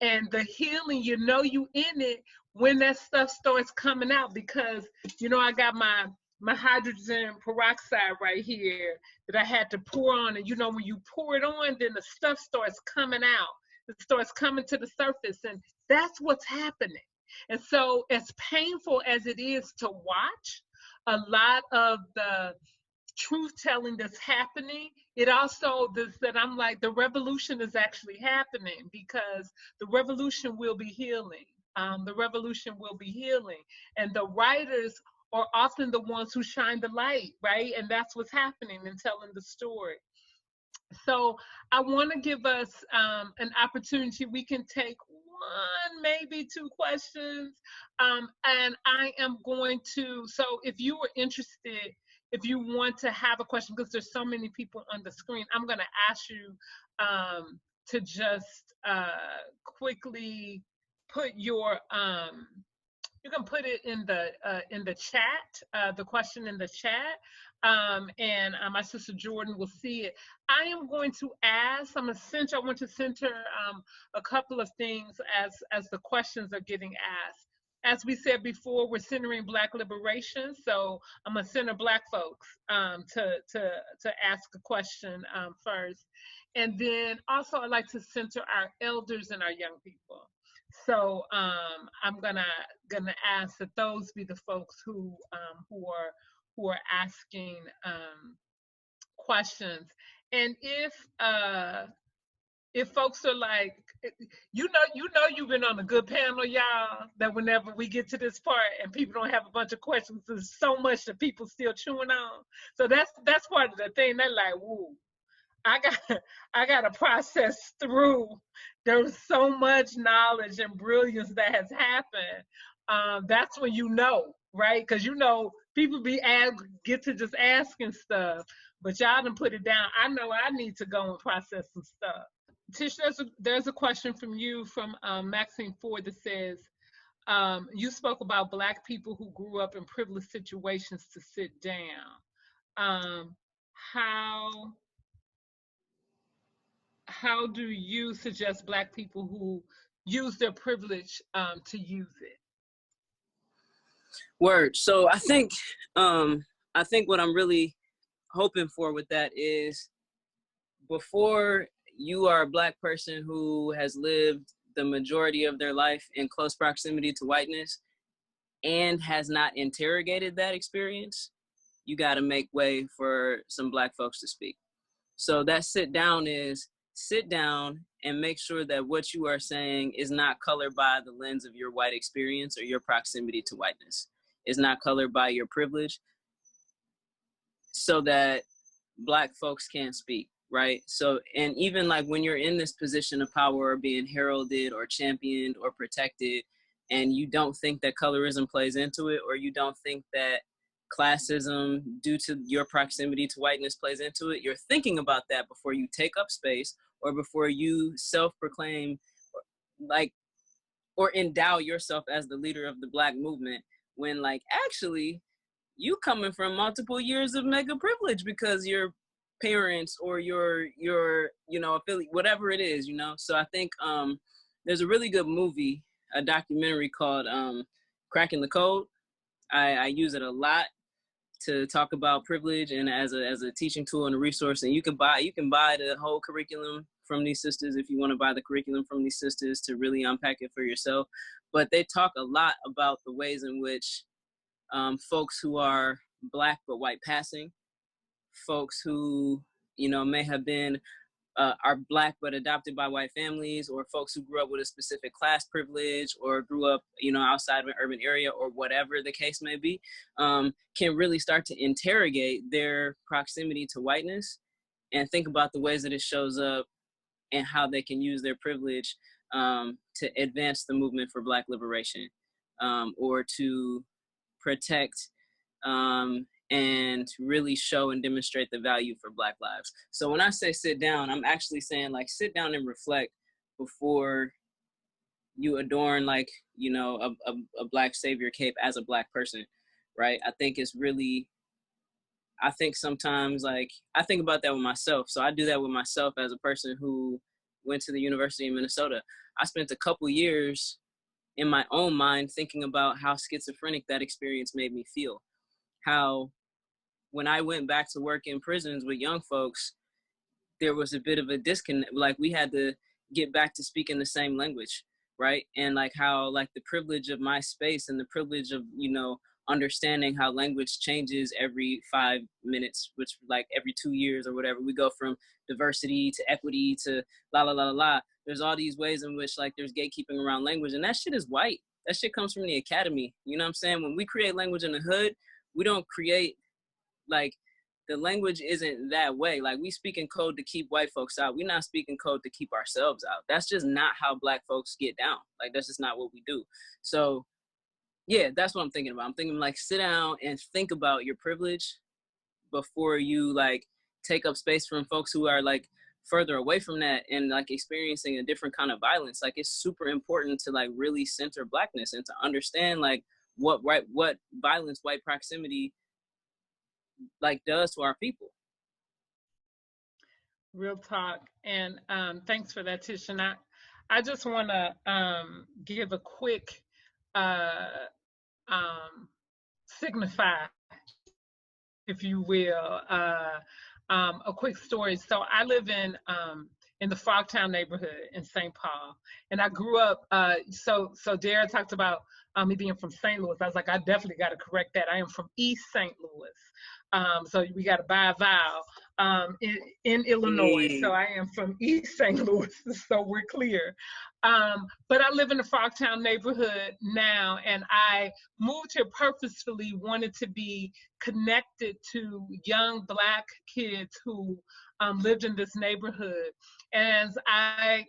and the healing, you know, you in it when that stuff starts coming out, because, you know, I got my hydrogen peroxide right here that I had to pour on. And, you know, when you pour it on, then the stuff starts coming out. It starts coming to the surface. And that's what's happening. And so as painful as it is to watch a lot of the truth telling that's happening, it also does that. I'm like, the revolution is actually happening because the revolution will be healing. The revolution will be healing. And the writers are often the ones who shine the light, right? And that's what's happening in telling the story. So I want to give us an opportunity. We can take one, maybe two questions. And I am going to, so if you are interested, if you want to have a question, because there's so many people on the screen, I'm going to ask you to just quickly put your, you can put it in the chat, the question in the chat, and my sister Jordan will see it. I am going to ask, I want to center a couple of things as the questions are getting asked. As we said before, we're centering Black liberation, so I'm gonna center Black folks to ask a question first, and then also I'd like to center our elders and our young people. So I'm gonna ask that those be the folks who are asking questions, and if folks are like, you know, you've been on a good panel, y'all, that whenever we get to this part and people don't have a bunch of questions, there's so much that people still chewing on. So that's part of the thing. They're like, woo, I got to process through. There's so much knowledge and brilliance that has happened. That's when you know, right? Because you know, people get to just asking stuff, but y'all done put it down. I know I need to go and process some stuff. Tish, there's a question from you from Maxine Ford that says, you spoke about Black people who grew up in privileged situations to sit down. How do you suggest Black people who use their privilege to use it? Word. So I think what I'm really hoping for with that is, before you are a Black person who has lived the majority of their life in close proximity to whiteness and has not interrogated that experience, you got to make way for some Black folks to speak. So that sit down and make sure that what you are saying is not colored by the lens of your white experience or your proximity to whiteness. It's not colored by your privilege, so that Black folks can speak, right? So, and even like when you're in this position of power or being heralded or championed or protected, and you don't think that colorism plays into it, or you don't think that classism due to your proximity to whiteness plays into it, you're thinking about that before you take up space or before you self-proclaim like or endow yourself as the leader of the Black movement, when like actually you coming from multiple years of mega privilege because your parents or your you know affiliate, whatever it is, you know. So I think there's a really good movie, a documentary called Cracking the Code. I use it a lot to talk about privilege and as a teaching tool and a resource. And you can buy the whole curriculum from these sisters if you want to buy the curriculum from these sisters to really unpack it for yourself. but they talk a lot about the ways in which folks who are Black but white passing, folks who, you know, may have been are Black but adopted by white families, or folks who grew up with a specific class privilege, or grew up, you know, outside of an urban area, or whatever the case may be, can really start to interrogate their proximity to whiteness and think about the ways that it shows up and how they can use their privilege to advance the movement for Black liberation, or to protect and really show and demonstrate the value for Black lives. So when I say sit down, I'm actually saying, like, sit down and reflect before you adorn, like, you know, a Black savior cape as a Black person, right? I think it's really, I think sometimes, like, I think about that with myself. So I do that with myself as a person who went to the University of Minnesota. I spent a couple years in my own mind thinking about how schizophrenic that experience made me feel. How when I went back to work in prisons with young folks, there was a bit of a disconnect. Like, we had to get back to speaking the same language, right? And like how, like, the privilege of my space and the privilege of, you know, understanding how language changes every 5 minutes, which, like, every 2 years or whatever, we go from diversity to equity to la la la la la. There's all these ways in which, like, there's gatekeeping around language, and that shit is white. That shit comes from the academy. You know what I'm saying? When we create language in the hood, we don't create, like, the language isn't that way. Like, we speak in code to keep white folks out. We're not speaking code to keep ourselves out. That's just not how Black folks get down. Like, that's just not what we do. So yeah, that's what I'm thinking about. I'm thinking, like, sit down and think about your privilege before you, like, take up space from folks who are, like, further away from that and, like, experiencing a different kind of violence. Like, it's super important to, like, really center Blackness and to understand, like, what violence white proximity, like, does to our people. Real talk. And thanks for that, Tish. And I just want to give a quick signify, if you will, a quick story. So I live in the Frogtown neighborhood in St. Paul, and I grew up. So Dara talked about me being from St. Louis. I was like, I definitely got to correct that. I am from East St. Louis. So we got to buy a vowel in Illinois. So I am from East St. Louis, so we're clear. But I live in the Frogtown neighborhood now, and I moved here purposefully, wanted to be connected to young Black kids who lived in this neighborhood. As I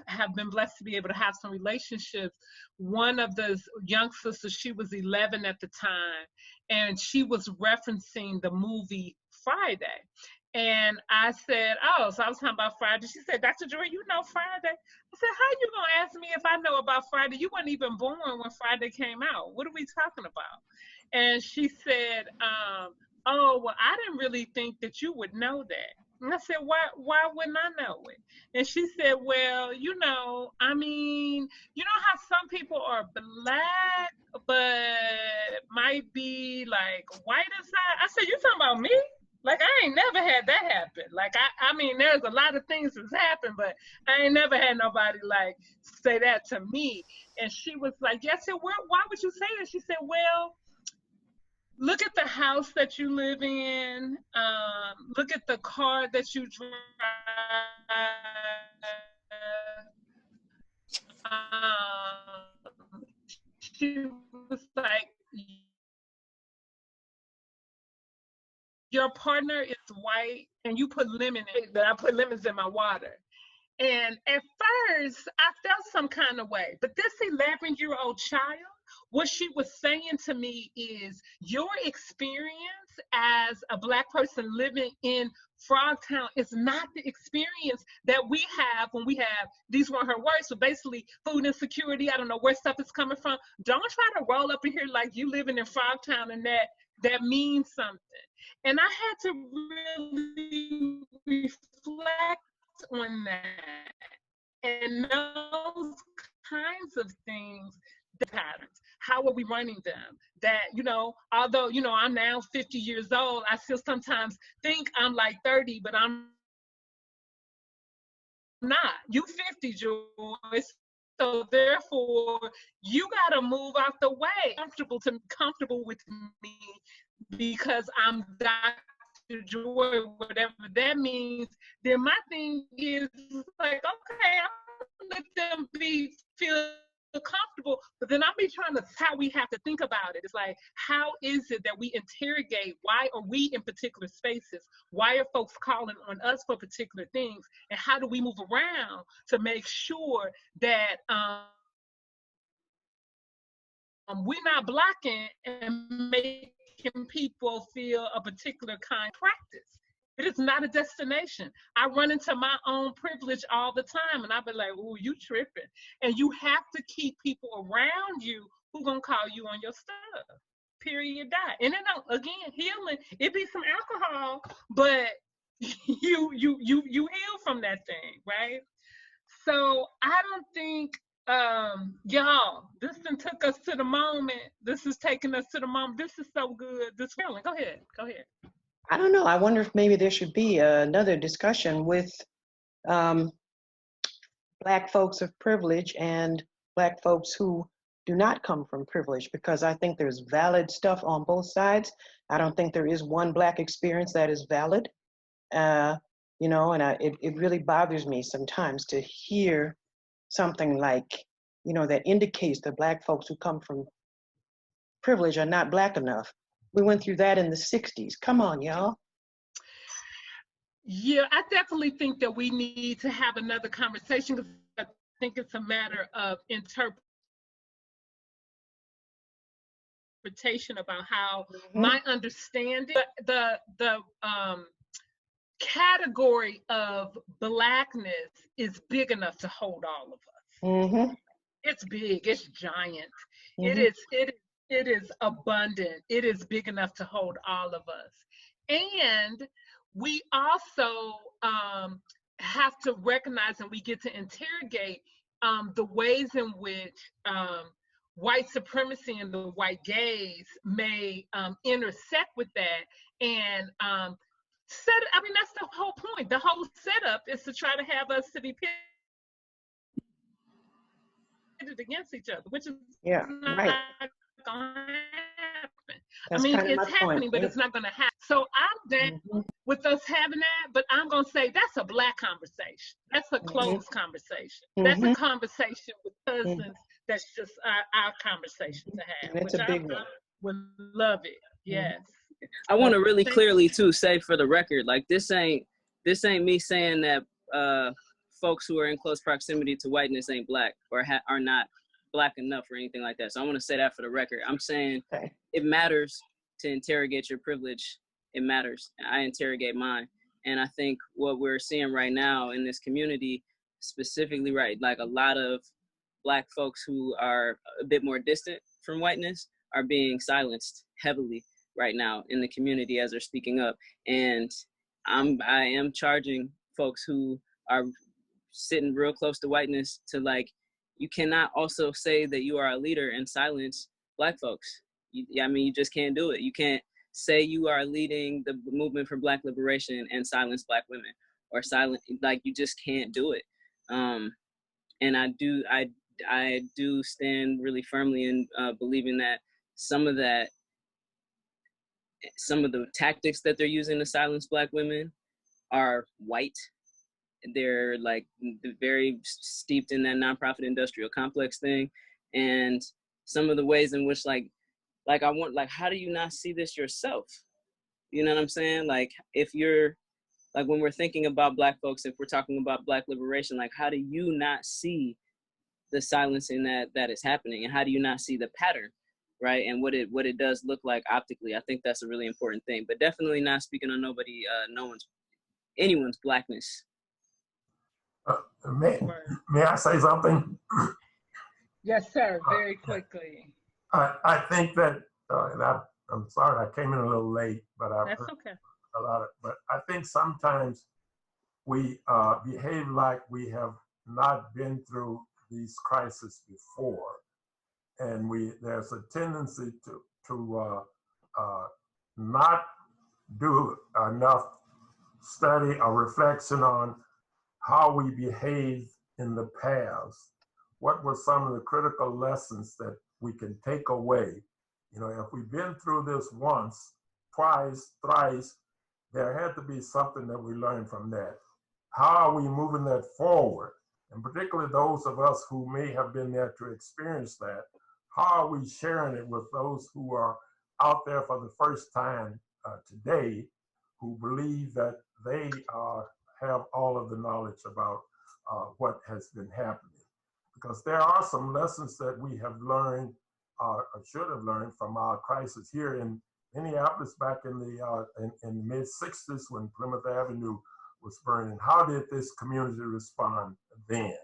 have been blessed to be able to have some relationships, one of the young sisters, she was 11 at the time, and she was referencing the movie Friday. And I said, oh, so I was talking about Friday. She said, Dr. Joy, you know Friday? I said, how you gonna ask me if I know about Friday? You weren't even born when Friday came out. What are we talking about? And she said, oh, well, I didn't really think that you would know that. And I said, why wouldn't I know it? And she said, well, you know, I mean, you know how some people are Black, but might be, like, white inside? I said, you talking about me? Like, I ain't never had that happen. Like, I mean, there's a lot of things that's happened, but I ain't never had nobody, like, say that to me. And she was like, yeah. I said, well, why would you say that? She said, well, look at the house that you live in. Look at the car that you drive. She was like, your partner is white and you put lemon in it, but I put lemons in my water. And at first, I felt some kind of way. But this 11-year-old child, what she was saying to me is, your experience as a Black person living in Frogtown is not the experience that we have when we have, these weren't her words, so basically food insecurity, I don't know where stuff is coming from. Don't try to roll up in here like you living in Frogtown and that means something. And I had to really reflect on that. And those kinds of things, the patterns, how are we running them? That, you know, although, you know, I'm now 50 years old, I still sometimes think I'm like 30, but I'm not. You 50, Joyce. so therefore, you got to move out the way, comfortable with me because I'm Dr. Joy, whatever that means. Then my thing is like, okay, I'll let them feel comfortable, but then I'll be trying to, how we have to think about it. It's like, how is it that we interrogate? Why are we in particular spaces? Why are folks calling on us for particular things? And how do we move around to make sure that we're not blocking and making people feel a particular kind of practice? It is not a destination. I run into my own privilege all the time, and I be like, "Ooh, you tripping." And you have to keep people around you who gonna call you on your stuff. Period. Die. And then again, healing. It be some alcohol, but you heal from that thing, right? So I don't think, y'all, this done took us to the moment. This is taking us to the moment. This is so good. This feeling. Go ahead. I don't know. I wonder if maybe there should be another discussion with Black folks of privilege and Black folks who do not come from privilege, because I think there's valid stuff on both sides. I don't think there is one Black experience that is valid. You know, and it really bothers me sometimes to hear something like, you know, that indicates that Black folks who come from privilege are not Black enough. We went through that in the 60s. Come on, y'all. Yeah, I definitely think that we need to have another conversation, because I think it's a matter of interpretation about how my understanding, the category of Blackness is big enough to hold all of us. It's big, it's giant. It is abundant. It is big enough to hold all of us. And we also have to recognize, and we get to interrogate the ways in which white supremacy and the white gaze may intersect with that. And I mean, that's the whole point. The whole setup is to try to have us to be pitted against each other, which is not gonna happen. That's I mean, kind of it's my happening, point. but it's not gonna happen. So I'm down with us having that, but I'm gonna say that's a Black conversation. That's a closed conversation. That's a conversation with cousins. That's just our conversation to have. And it's a big one. I would love it. Yes. I want to really clearly too say for the record, like this ain't me saying that folks who are in close proximity to whiteness ain't Black or are not Black enough or anything like that. So I want to say that for the record. I'm saying it matters to interrogate your privilege. It matters. I interrogate mine. And I think what we're seeing right now in this community, specifically, right, like a lot of Black folks who are a bit more distant from whiteness are being silenced heavily right now in the community as they're speaking up. And I am charging folks who are sitting real close to whiteness to, like, you cannot also say that you are a leader and silence Black folks. I mean, you just can't do it. You can't say you are leading the movement for Black liberation and silence Black women, or like, you just can't do it. And I do stand really firmly in believing that some of the tactics that they're using to silence Black women are white. They're like very steeped in that nonprofit industrial complex thing. And some of the ways in which how do you not see this yourself? You know what I'm saying? Like, if you're, like, when we're thinking about Black folks, if we're talking about Black liberation, like, how do you not see the silencing that is happening? And how do you not see the pattern, right? And what it does look like optically? I think that's a really important thing, but definitely not speaking on anyone's Blackness. May I say something? Yes, sir. Very quickly. I think that, and I'm sorry I came in a little late, but I've heard a lot of. But I think sometimes we behave like we have not been through these crises before, and there's a tendency to not do enough study or reflection on how we behaved in the past what were some of the critical lessons that we can take away? You know, if we've been through this once, twice, thrice, there had to be something that we learned from that. How are we moving that forward? And particularly those of us who may have been there to experience that, how are we sharing it with those who are out there for the first time today, who believe that they have all of the knowledge about what has been happening? Because there are some lessons that we have learned, or should have learned from our crisis here in Minneapolis back in the mid 60s when Plymouth Avenue was burning. How did this community respond then?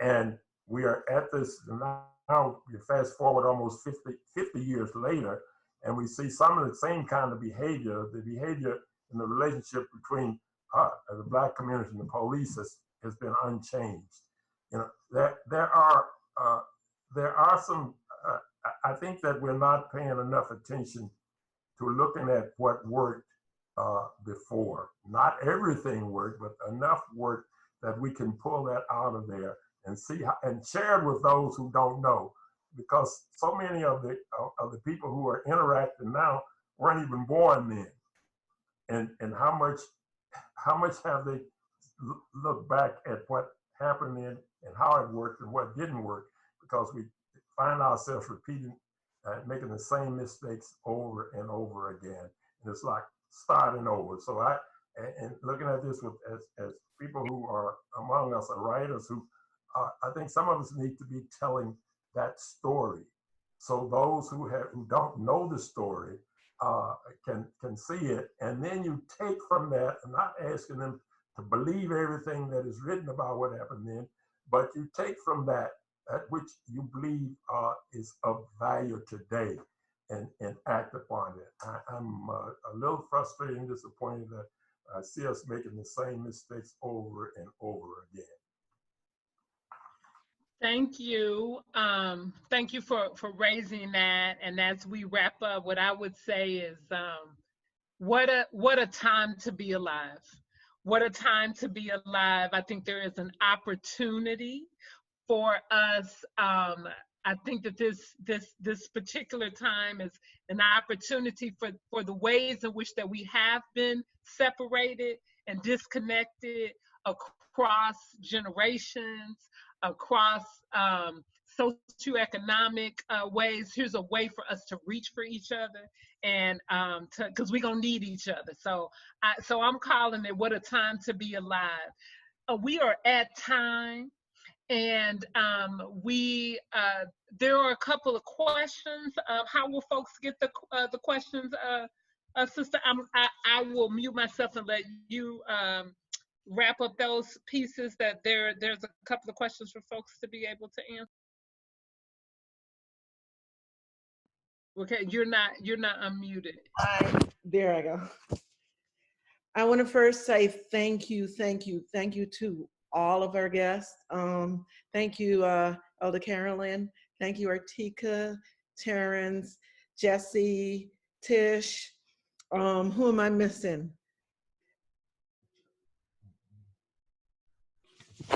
And we are at this now, you fast forward almost 50 years later, and we see some of the same kind of behavior. The behavior in the relationship between the Black community and the police has been unchanged. You know, there are some, I think that we're not paying enough attention to looking at what worked before. Not everything worked, but enough worked that we can pull that out of there and see how, and share it with those who don't know. Because so many of the people who are interacting now weren't even born then. And how much have they looked back at what happened then and how it worked and what didn't work, because we find ourselves repeating, making the same mistakes over and over again. And it's like starting over. So and looking at this with as people who are among us are writers who, I think some of us need to be telling that story. So those who don't know the story can see it, and then you take from that, and not asking them to believe everything that is written about what happened then, but you take from that which you believe is of value today, and act upon it. I'm a little frustrated and disappointed that I see us making the same mistakes over and over again. Thank you. Thank you for raising that. And as we wrap up, what I would say is, what a time to be alive. What a time to be alive. I think there is an opportunity for us. I think that this particular time is an opportunity for the ways in which that we have been separated and disconnected across generations, across socioeconomic ways. Here's a way for us to reach for each other, and because we're gonna need each other. So I'm calling it what a time to be alive. We are at time, and there are a couple of questions. How will folks get the questions? Sister, I will mute myself and let you wrap up those pieces. That there's a couple of questions for folks to be able to answer. Okay, you're not unmuted. There I go. I want to first say thank you to all of our guests. Thank you, Elder Carolyn. Thank you, Artika, Terrence, Jesse, Tish. Who am I missing?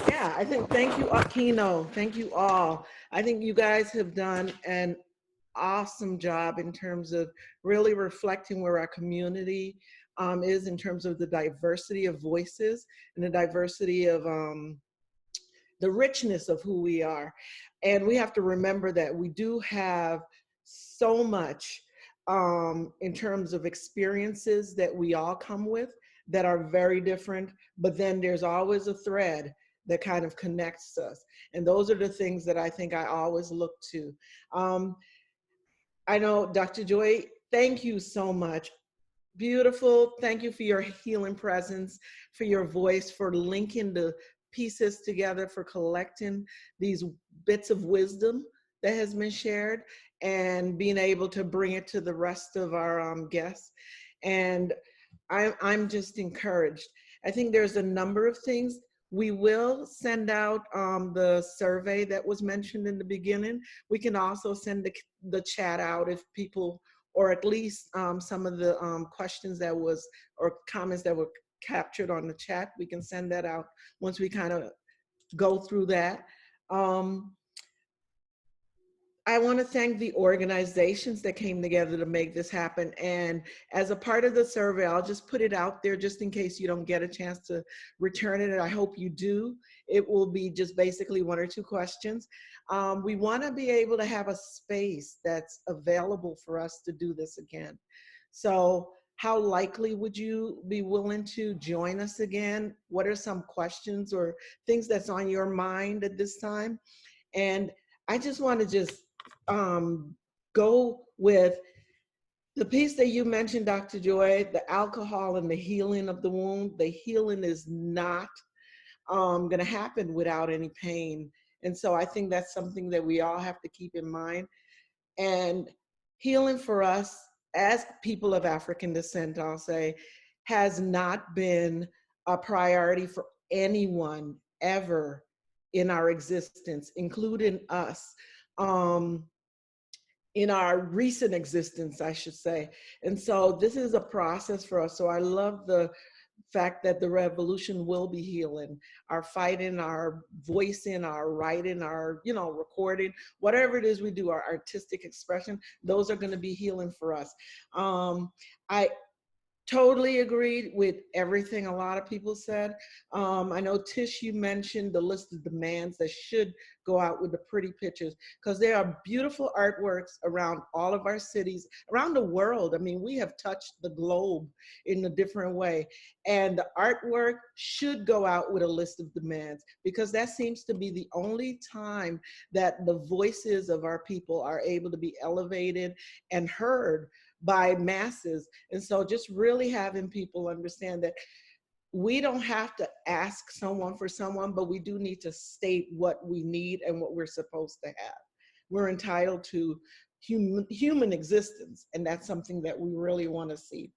Yeah, I think thank you, Aquino. Thank you all. I think you guys have done an awesome job in terms of really reflecting where our community is in terms of the diversity of voices and the diversity of the richness of who we are. And we have to remember that we do have so much in terms of experiences that we all come with that are very different, but then there's always a thread that kind of connects us. And those are the things that I think I always look to. I know, Dr. Joy, thank you so much. Beautiful. Thank you for your healing presence, for your voice, for linking the pieces together, for collecting these bits of wisdom that has been shared and being able to bring it to the rest of our guests. And I'm just encouraged. I think there's a number of things. We will send out the survey that was mentioned in the beginning. We can also send the chat out if people, or at least some of the questions that was, or comments that were captured on the chat, we can send that out once we kind of go through that. I want to thank the organizations that came together to make this happen. And as a part of the survey, I'll just put it out there just in case you don't get a chance to return it. I hope you do. It will be just basically 1 or 2 questions. We want to be able to have a space that's available for us to do this again. So how likely would you be willing to join us again? What are some questions or things that's on your mind at this time? And I just want to just go with the piece that you mentioned, Dr. Joy, the alcohol and the healing of the wound. The healing is not going to happen without any pain. And so I think that's something that we all have to keep in mind. And healing for us as people of African descent, I'll say, has not been a priority for anyone ever in our existence, including us, in our recent existence, I should say. And so this is a process for us. So I love the fact that the revolution will be healing, our fighting, our voicing, our writing, our, recording, whatever it is we do, our artistic expression, those are going to be healing for us. I totally agreed with everything a lot of people said. I know, Tish, you mentioned the list of demands that should go out with the pretty pictures, because there are beautiful artworks around all of our cities, around the world. I mean, we have touched the globe in a different way. And the artwork should go out with a list of demands, because that seems to be the only time that the voices of our people are able to be elevated and heard by masses. And so just really having people understand that we don't have to ask someone for someone, but we do need to state what we need and what we're supposed to have. We're entitled to human existence, and that's something that we really want to see.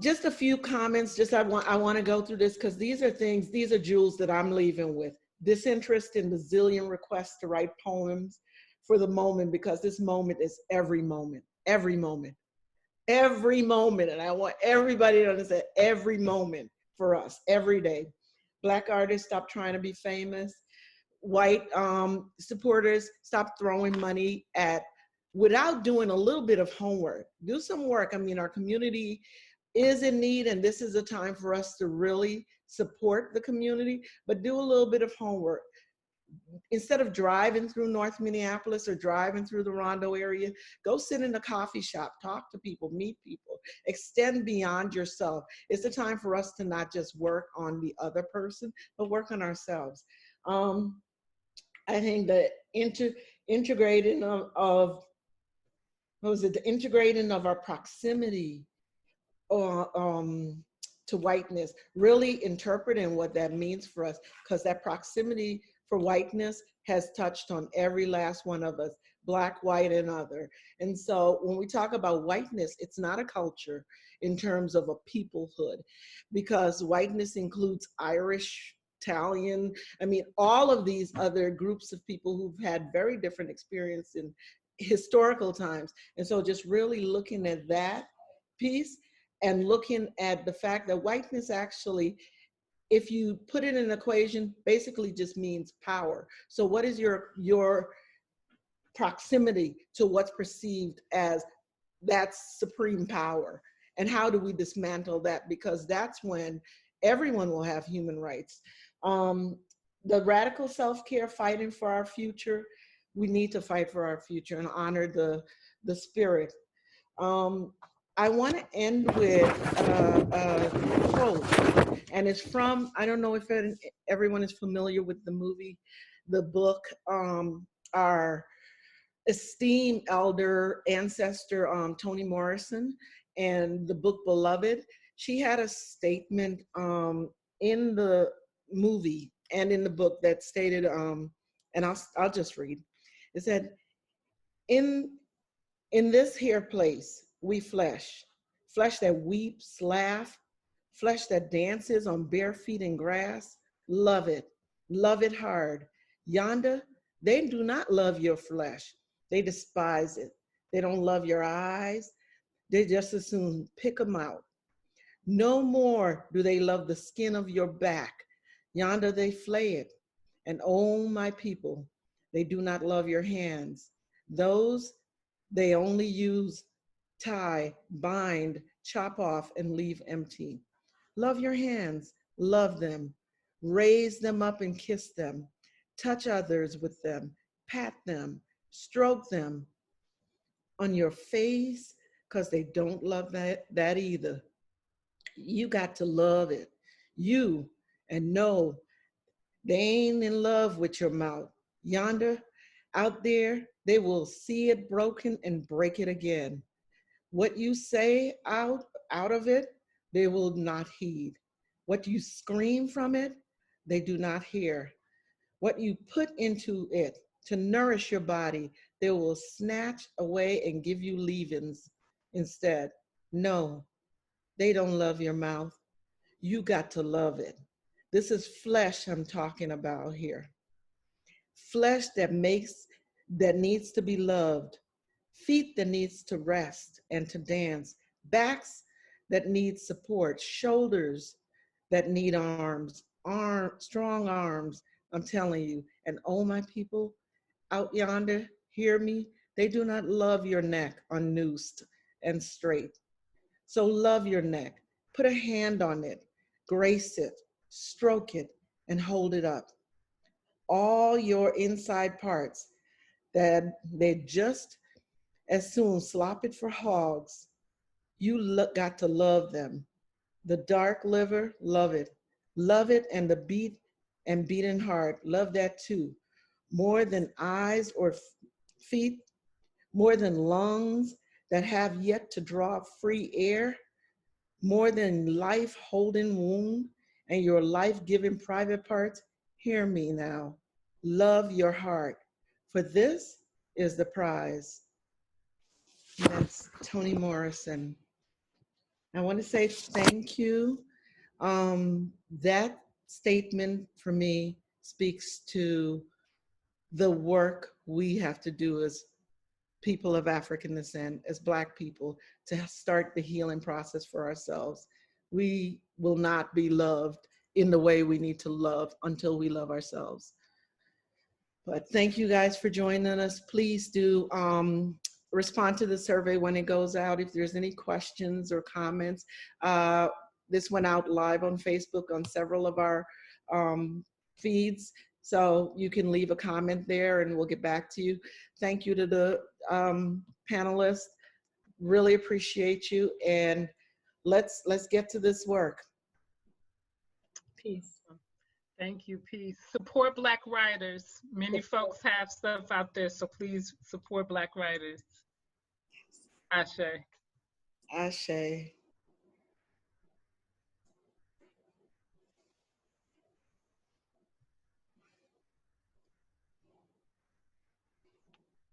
Just a few comments, I want to go through this, because these are jewels that I'm leaving with. Disinterest in the zillion requests to write poems for the moment, because this moment is every moment. And I want everybody to understand, every moment for us, every day. Black artists, stop trying to be famous. White supporters, stop throwing money without doing a little bit of homework. Do some work. I mean, our community is in need, and this is a time for us to really support the community, but do a little bit of homework. Instead of driving through North Minneapolis or driving through the Rondo area, go sit in a coffee shop, talk to people, meet people, extend beyond yourself. It's a time for us to not just work on the other person, but work on ourselves. I think the integrating of the integrating of our proximity to whiteness, really interpreting what that means for us, because that proximity for whiteness has touched on every last one of us, Black, white, and other. And so when we talk about whiteness, it's not a culture in terms of a peoplehood, because whiteness includes Irish, Italian, I mean, all of these other groups of people who've had very different experience in historical times. And so just really looking at that piece and looking at the fact that whiteness actually, if you put it in an equation, basically just means power. So what is your proximity to what's perceived as that supreme power? And how do we dismantle that? Because that's when everyone will have human rights. The radical self-care, fighting for our future, we need to fight for our future and honor the spirit. I want to end with a quote, and it's from, I don't know if everyone is familiar with the movie, the book, our esteemed elder ancestor, Toni Morrison, and the book Beloved. She had a statement in the movie and in the book that stated, and I'll just read. It said, in this here place, we flesh that weeps, laugh, flesh that dances on bare feet in grass. Love it hard. Yonder, they do not love your flesh. They despise it. They don't love your eyes. They just as soon pick them out. No more do they love the skin of your back. Yonder they flay it And oh, my people, they do not love your hands. Those they only use, tie, bind, chop off, and leave empty. Love your hands, love them, raise them up and kiss them, touch others with them, pat them, stroke them on your face, because they don't love that either. You got to love it. You, and know they ain't in love with your mouth. Yonder, out there, they will see it broken and break it again. What you say out of it, they will not heed. What you scream from it, they do not hear. What you put into it to nourish your body, they will snatch away and give you leavings instead. No, they don't love your mouth. You got to love it. This is flesh I'm talking about here. Flesh that needs to be loved, feet that needs to rest and to dance, backs that need support, shoulders that need arms, strong arms, I'm telling you. And oh, my people out yonder, hear me, they do not love your neck unnoosed and straight. So love your neck, put a hand on it, grace it, stroke it, and hold it up. All your inside parts that they just as soon slop it for hogs. Got to love them. The dark liver, love it. Love it, and the beating heart, love that too. More than eyes or feet, more than lungs that have yet to draw free air, more than life holding womb and your life giving private parts. Hear me now. Love your heart, for this is the prize. And that's Toni Morrison. I want to say thank you. That statement for me speaks to the work we have to do as people of African descent, as Black people, to start the healing process for ourselves. We will not be loved in the way we need to love until we love ourselves. But thank you guys for joining us. Please do respond to the survey when it goes out. If there's any questions or comments, this went out live on Facebook on several of our feeds. So you can leave a comment there and we'll get back to you. Thank you to the panelists. Really appreciate you. And let's get to this work. Peace. Thank you, peace. Support Black writers. Many folks have stuff out there, so please support Black writers. Ashe. Ashe.